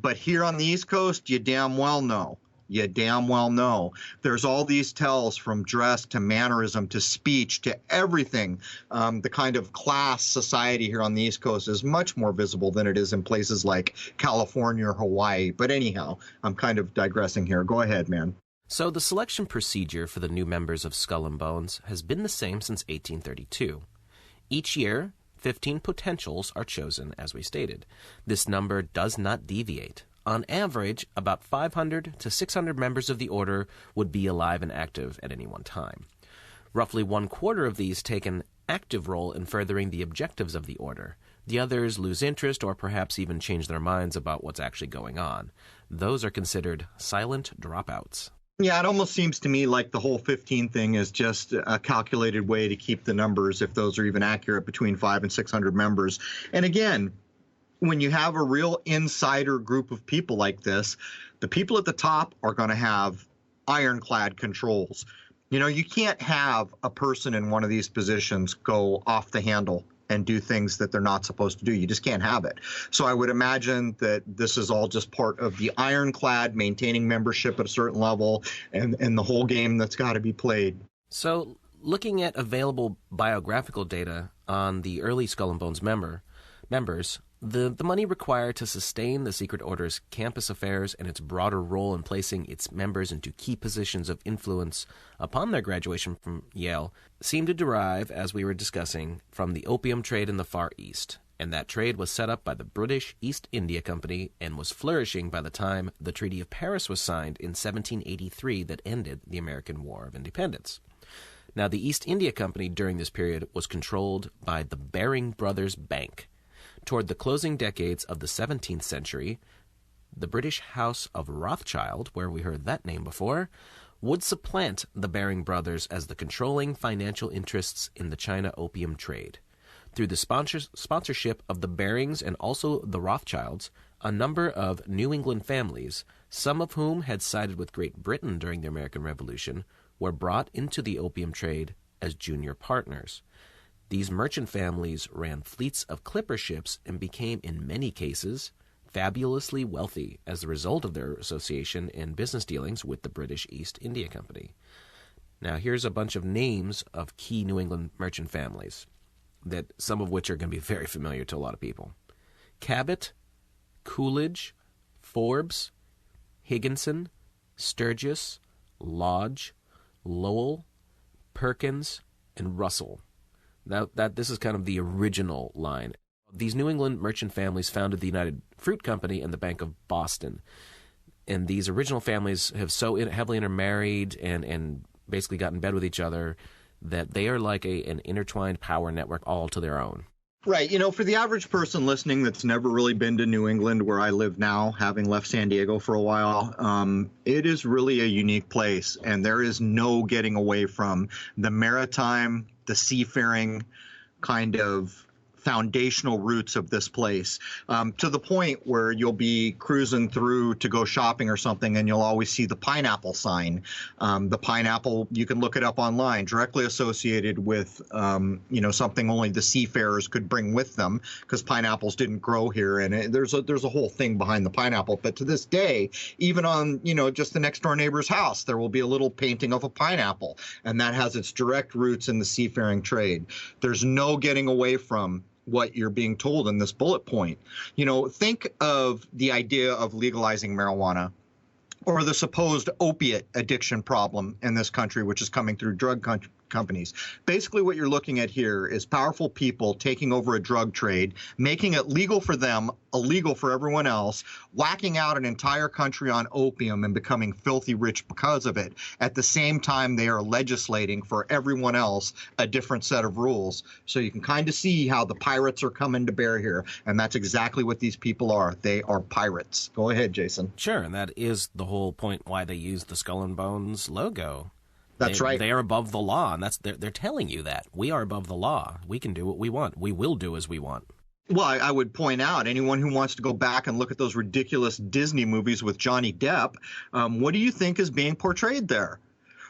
But here on the East Coast, you damn well know. You damn well know. There's all these tells, from dress to mannerism to speech to everything. The kind of class society here on the East Coast is much more visible than it is in places like California or Hawaii. But anyhow, I'm kind of digressing here. Go ahead, man. So the selection procedure for the new members of Skull and Bones has been the same since 1832. Each year, 15 potentials are chosen, as we stated. This number does not deviate. On average, about 500 to 600 members of the order would be alive and active at any one time. Roughly 1/4 of these take an active role in furthering the objectives of the order. The others lose interest or perhaps even change their minds about what's actually going on. Those are considered silent dropouts. Yeah, it almost seems to me like the whole 15 thing is just a calculated way to keep the numbers, if those are even accurate, between 500 and 600 members. And again, when you have a real insider group of people like this, the people at the top are going to have ironclad controls. You can't have a person in one of these positions go off the handle and do things that they're not supposed to do. You just can't have it. So I would imagine that this is all just part of the ironclad, maintaining membership at a certain level, and the whole game that's got to be played. So looking at available biographical data on the early Skull and Bones members, the money required to sustain the Secret Order's campus affairs and its broader role in placing its members into key positions of influence upon their graduation from Yale seemed to derive, as we were discussing, from the opium trade in the Far East. And that trade was set up by the British East India Company and was flourishing by the time the Treaty of Paris was signed in 1783 that ended the American War of Independence. Now, the East India Company during this period was controlled by the Baring Brothers Bank. Toward the closing decades of the 17th century, the British House of Rothschild, where we heard that name before, would supplant the Baring brothers as the controlling financial interests in the China opium trade. Through the sponsorship of the Barings and also the Rothschilds, a number of New England families, some of whom had sided with Great Britain during the American Revolution, were brought into the opium trade as junior partners. These merchant families ran fleets of clipper ships and became, in many cases, fabulously wealthy as a result of their association in business dealings with the British East India Company. Now, here's a bunch of names of key New England merchant families, that some of which are going to be very familiar to a lot of people. Cabot, Coolidge, Forbes, Higginson, Sturgis, Lodge, Lowell, Perkins, and Russell. Now, this is kind of the original line. These New England merchant families founded the United Fruit Company and the Bank of Boston. And these original families have so heavily intermarried and basically got in bed with each other that they are like an intertwined power network all to their own. Right. For the average person listening that's never really been to New England, where I live now, having left San Diego for a while, it is really a unique place. And there is no getting away from the maritime, the seafaring kind of foundational roots of this place, to the point where you'll be cruising through to go shopping or something, and you'll always see the pineapple sign. The pineapple, you can look it up online, directly associated with something only the seafarers could bring with them, because pineapples didn't grow here, and there's a whole thing behind the pineapple. But to this day, even on just the next door neighbor's house, there will be a little painting of a pineapple, and that has its direct roots in the seafaring trade. There's no getting away from what you're being told in this bullet point. Think of the idea of legalizing marijuana, or the supposed opiate addiction problem in this country, which is coming through drug companies. Basically, what you're looking at here is powerful people taking over a drug trade, making it legal for them, illegal for everyone else, whacking out an entire country on opium and becoming filthy rich because of it. At the same time, they are legislating for everyone else a different set of rules. So you can kind of see how the pirates are coming to bear here. And that's exactly what these people are. They are pirates. Go ahead, Jason. Sure, and that is the whole point why they use the Skull and Bones logo. That's right. They are above the law, and they're telling you that. We are above the law. We can do what we want. We will do as we want. Well, I would point out, anyone who wants to go back and look at those ridiculous Disney movies with Johnny Depp, what do you think is being portrayed there?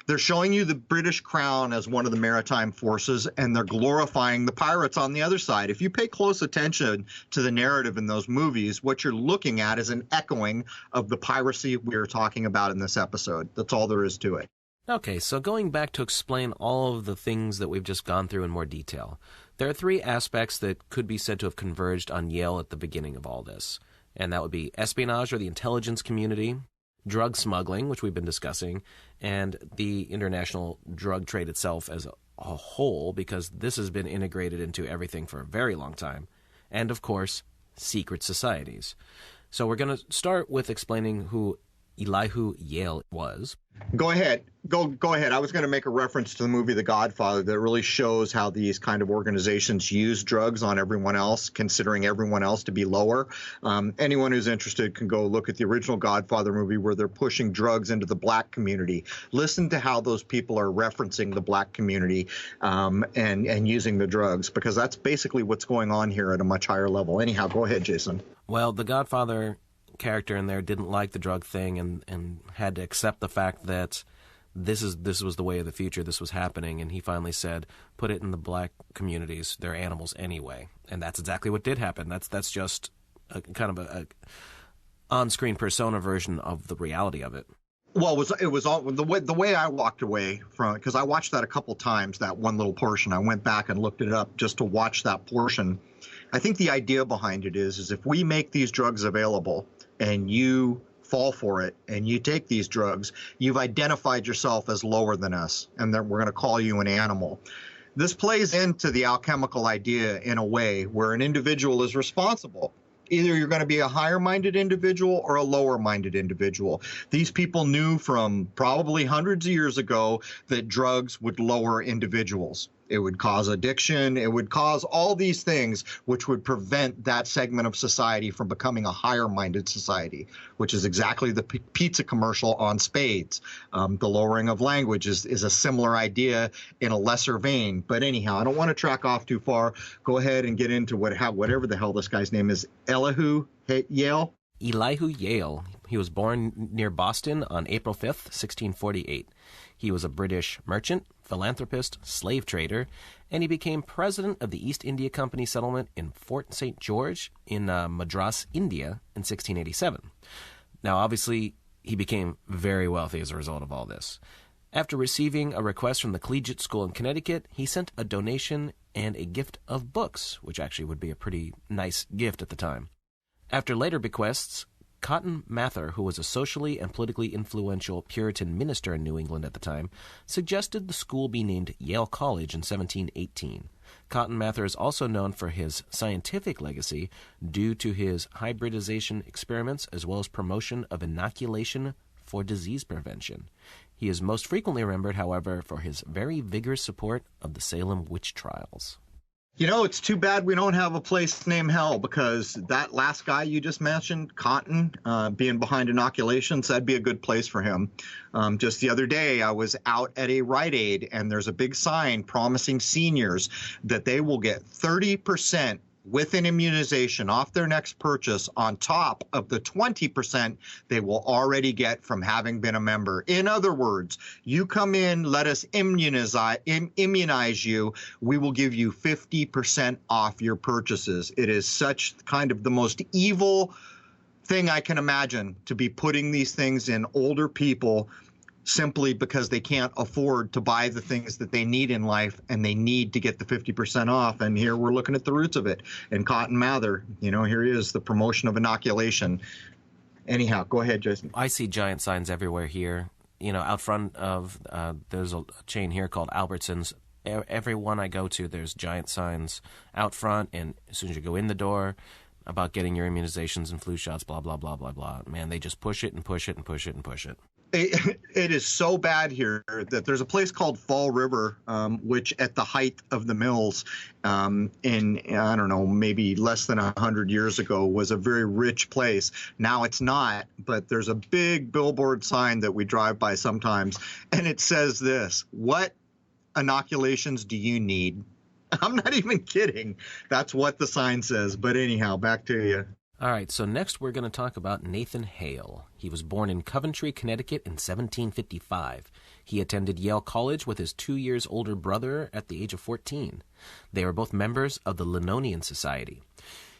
They're showing you the British Crown as one of the maritime forces, and they're glorifying the pirates on the other side. If you pay close attention to the narrative in those movies, what you're looking at is an echoing of the piracy we are talking about in this episode. That's all there is to it. Okay, so going back to explain all of the things that we've just gone through in more detail, there are three aspects that could be said to have converged on Yale at the beginning of all this, and that would be espionage, or the intelligence community, drug smuggling, which we've been discussing, and the international drug trade itself as a whole, because this has been integrated into everything for a very long time, and of course, secret societies. So we're going to start with explaining who Elihu Yale was. Go ahead. Go ahead. I was going to make a reference to the movie The Godfather that really shows how these kind of organizations use drugs on everyone else, considering everyone else to be lower. Anyone who's interested can go look at the original Godfather movie where they're pushing drugs into the black community. Listen to how those people are referencing the black community and using the drugs, because that's basically what's going on here at a much higher level. Anyhow, go ahead, Jason. Well, the Godfather character in there didn't like the drug thing and had to accept the fact that this was the way of the future, this was happening, and he finally said, put it in the black communities, they're animals anyway. And that's exactly what did happen. That's just a kind of a on-screen persona version of the reality of it. Well, it was all the way I walked away from it, because I watched that a couple times, that one little portion. I went back and looked it up just to watch that portion. I think the idea behind it is if we make these drugs available and you fall for it and you take these drugs, you've identified yourself as lower than us, and then we're going to call you an animal. This plays into the alchemical idea in a way where an individual is responsible. Either you're going to be a higher-minded individual or a lower-minded individual. These people knew from probably hundreds of years ago that drugs would lower individuals. It would cause addiction. It would cause all these things which would prevent that segment of society from becoming a higher-minded society, which is exactly the pizza commercial on Spades. The lowering of language is a similar idea in a lesser vein. But anyhow, I don't want to track off too far. Go ahead and get into whatever the hell this guy's name is. Elihu Yale? Elihu Yale. He was born near Boston on April 5th, 1648. He was a British merchant, philanthropist, slave trader, and he became president of the East India Company settlement in Fort St. George in Madras, India, in 1687. Now, obviously, he became very wealthy as a result of all this. After receiving a request from the Collegiate School in Connecticut, he sent a donation and a gift of books, which actually would be a pretty nice gift at the time. After later bequests, Cotton Mather, who was a socially and politically influential Puritan minister in New England at the time, suggested the school be named Yale College in 1718. Cotton Mather is also known for his scientific legacy due to his hybridization experiments as well as promotion of inoculation for disease prevention. He is most frequently remembered, however, for his very vigorous support of the Salem witch trials. It's too bad we don't have a place named hell, because that last guy you just mentioned, Cotton, being behind inoculations, that'd be a good place for him. Just the other day, I was out at a Rite Aid, and there's a big sign promising seniors that they will get 30% with an immunization off their next purchase on top of the 20% they will already get from having been a member. In other words, you come in, let us immunize you, we will give you 50% off your purchases. It is such kind of the most evil thing I can imagine, to be putting these things in older people simply because they can't afford to buy the things that they need in life, and they need to get the 50% off. And here we're looking at the roots of it. And Cotton Mather, here he is, the promotion of inoculation. Anyhow, go ahead, Jason. I see giant signs everywhere here. Out front of, there's a chain here called Albertsons. Every one I go to, there's giant signs out front, and as soon as you go in the door, about getting your immunizations and flu shots, blah, blah, blah, blah, blah. Man, they just push it and push it and push it and push it. It is so bad here that there's a place called Fall River, which at the height of the mills in, I don't know, maybe less than 100 years ago, was a very rich place. Now it's not, but there's a big billboard sign that we drive by sometimes, and it says this: "What inoculations do you need?" I'm not even kidding. That's what the sign says. But anyhow, back to you. All right, so next we're going to talk about Nathan Hale. He was born in Coventry, Connecticut in 1755. He attended Yale College with his 2 years older brother at the age of 14. They were both members of the Linonian Society.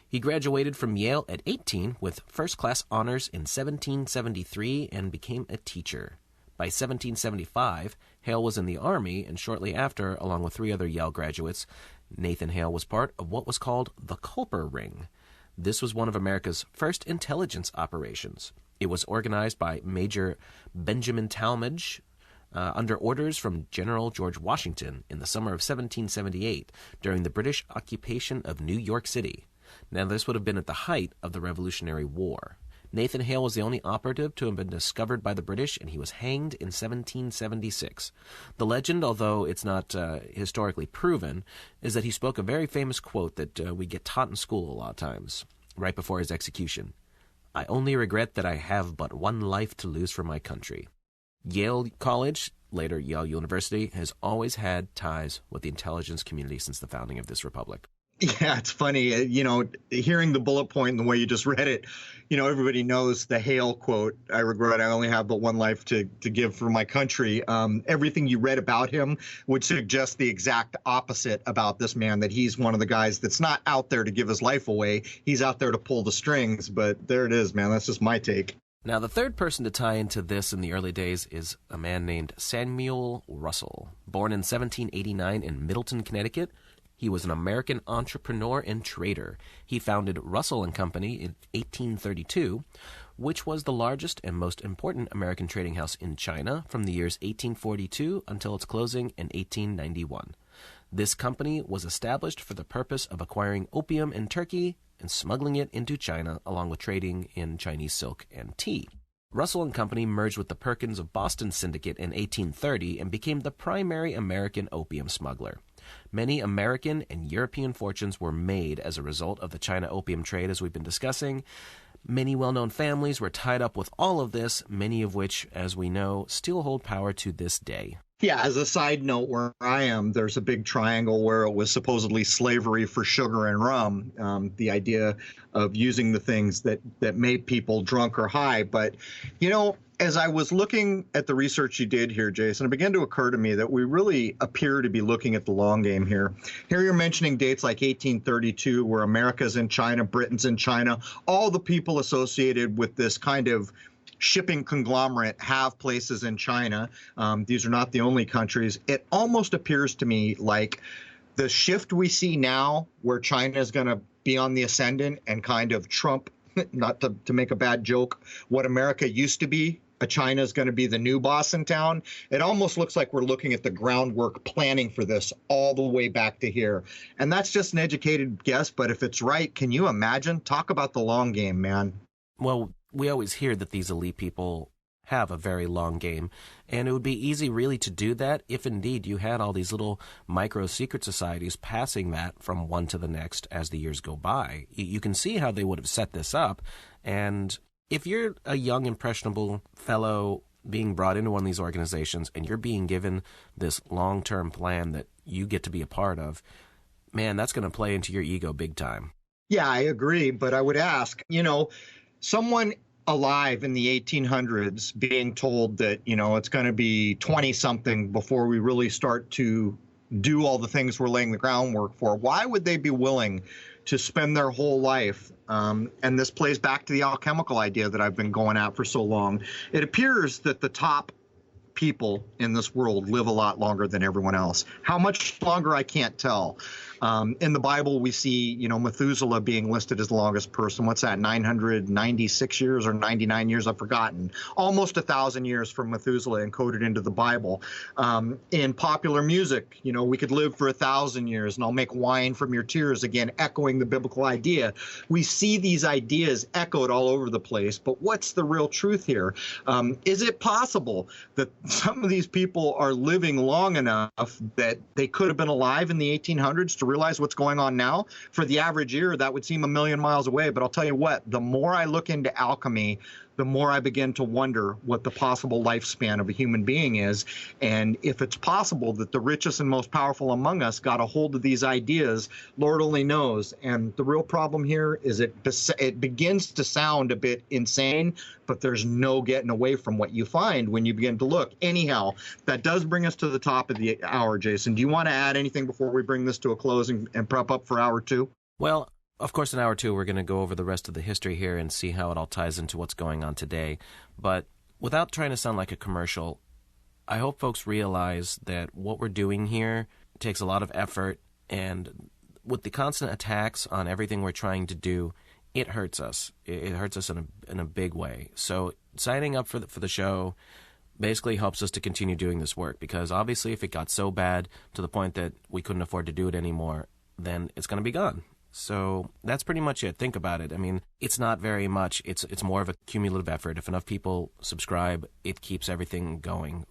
He graduated from Yale at 18 with first-class honors in 1773 and became a teacher. By 1775, Hale was in the Army, and shortly after, along with 3 other Yale graduates, Nathan Hale was part of what was called the Culper Ring. This was one of America's first intelligence operations. It was organized by Major Benjamin Talmadge under orders from General George Washington in the summer of 1778 during the British occupation of New York City. Now, this would have been at the height of the Revolutionary War. Nathan Hale was the only operative to have been discovered by the British, and he was hanged in 1776. The legend, although it's not historically proven, is that he spoke a very famous quote that we get taught in school a lot of times, right before his execution. "I only regret that I have but one life to lose for my country." Yale College, later Yale University, has always had ties with the intelligence community since the founding of this republic. Yeah, it's funny, hearing the bullet point and the way you just read it, everybody knows the Hale quote, "I regret I only have but one life to give for my country." Everything you read about him would suggest the exact opposite about this man, that he's one of the guys that's not out there to give his life away. He's out there to pull the strings. But there it is, man. That's just my take. Now, the third person to tie into this in the early days is a man named Samuel Russell. Born in 1789 in Middleton, Connecticut, he was an American entrepreneur and trader. He founded Russell and Company in 1832, which was the largest and most important American trading house in China from the years 1842 until its closing in 1891. This company was established for the purpose of acquiring opium in Turkey and smuggling it into China, along with trading in Chinese silk and tea. Russell and Company merged with the Perkins of Boston Syndicate in 1830 and became the primary American opium smuggler. Many American and European fortunes were made as a result of the China opium trade, as we've been discussing. Many well-known families were tied up with all of this, many of which, as we know, still hold power to this day. Yeah, as a side note, where I am, there's a big triangle where it was supposedly slavery for sugar and rum, the idea of using the things that made people drunk or high. But, as I was looking at the research you did here, Jason, it began to occur to me that we really appear to be looking at the long game here. Here you're mentioning dates like 1832, where America's in China, Britain's in China. All the people associated with this kind of shipping conglomerate have places in China. These are not the only countries. It almost appears to me like the shift we see now, where China is going to be on the ascendant and kind of trump, not to make a bad joke, what America used to be. China is going to be the new boss in town. It almost looks like we're looking at the groundwork planning for this all the way back to here. And that's just an educated guess, but if it's right, can you imagine? Talk about the long game, man. Well, we always hear that these elite people have a very long game. And it would be easy really to do that if indeed you had all these little micro secret societies passing that from one to the next as the years go by. You can see how they would have set this up. And if you're a young, impressionable fellow being brought into one of these organizations and you're being given this long-term plan that you get to be a part of, man, that's going to play into your ego big time. Yeah, I agree. But I would ask, someone alive in the 1800s being told that, it's going to be 20-something before we really start to do all the things we're laying the groundwork for, why would they be willing to spend their whole life? And this plays back to the alchemical idea that I've been going at for so long. It appears that the top people in this world live a lot longer than everyone else. How much longer, I can't tell. In the Bible, we see, Methuselah being listed as the longest person. What's that, 996 years or 99 years? I've forgotten. Almost 1,000 years from Methuselah encoded into the Bible. In popular music, we could live for 1,000 years, and I'll make wine from your tears, again, echoing the biblical idea. We see these ideas echoed all over the place, but what's the real truth here? Is it possible that some of these people are living long enough that they could have been alive in the 1800s to realize what's going on now? For the average ear, that would seem a million miles away. But I'll tell you what, the more I look into alchemy, the more I begin to wonder what the possible lifespan of a human being is. And if it's possible that the richest and most powerful among us got a hold of these ideas, Lord only knows. And the real problem here is it begins to sound a bit insane, but there's no getting away from what you find when you begin to look. Anyhow, that does bring us to the top of the hour, Jason. Do you want to add anything before we bring this to a close and prep up for hour two? Well, of course, in hour two, we're going to go over the rest of the history here and see how it all ties into what's going on today. But without trying to sound like a commercial, I hope folks realize that what we're doing here takes a lot of effort, and with the constant attacks on everything we're trying to do, it hurts us. It hurts us in a big way. So signing up for the show basically helps us to continue doing this work, because obviously if it got so bad to the point that we couldn't afford to do it anymore, then it's going to be gone. So that's pretty much it. Think about it. I mean, it's not very much. It's more of a cumulative effort. If enough people subscribe, it keeps everything going.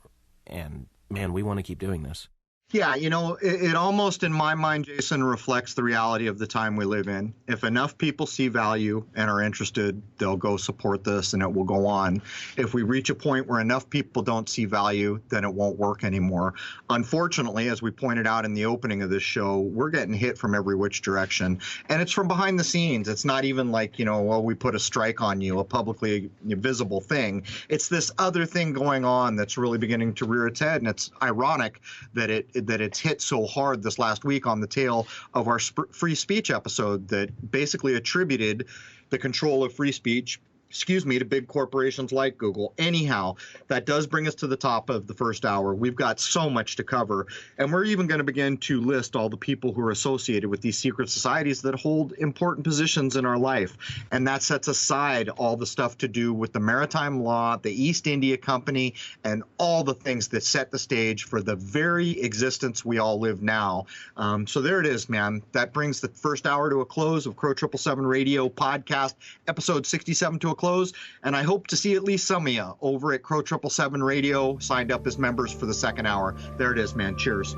And, man, we want to keep doing this. Yeah, it almost, in my mind, Jason, reflects the reality of the time we live in. If enough people see value and are interested, they'll go support this and it will go on. If we reach a point where enough people don't see value, then it won't work anymore. Unfortunately, as we pointed out in the opening of this show, we're getting hit from every which direction. And it's from behind the scenes. It's not even like, we put a strike on you, a publicly visible thing. It's this other thing going on that's really beginning to rear its head. And it's ironic that it's hit so hard this last week on the tail of our free speech episode that basically attributed the control of free speech, to big corporations like Google. Anyhow, that does bring us to the top of the first hour. We've got so much to cover, and we're even going to begin to list all the people who are associated with these secret societies that hold important positions in our life. And that sets aside all the stuff to do with the maritime law, the East India Company, and all the things that set the stage for the very existence we all live now. So there it is, man. That brings the first hour to a close of Crow 777 Radio Podcast, episode 67 to a close, and I hope to see at least some of you over at Crow 777 Radio signed up as members for the second hour. There it is, man. Cheers.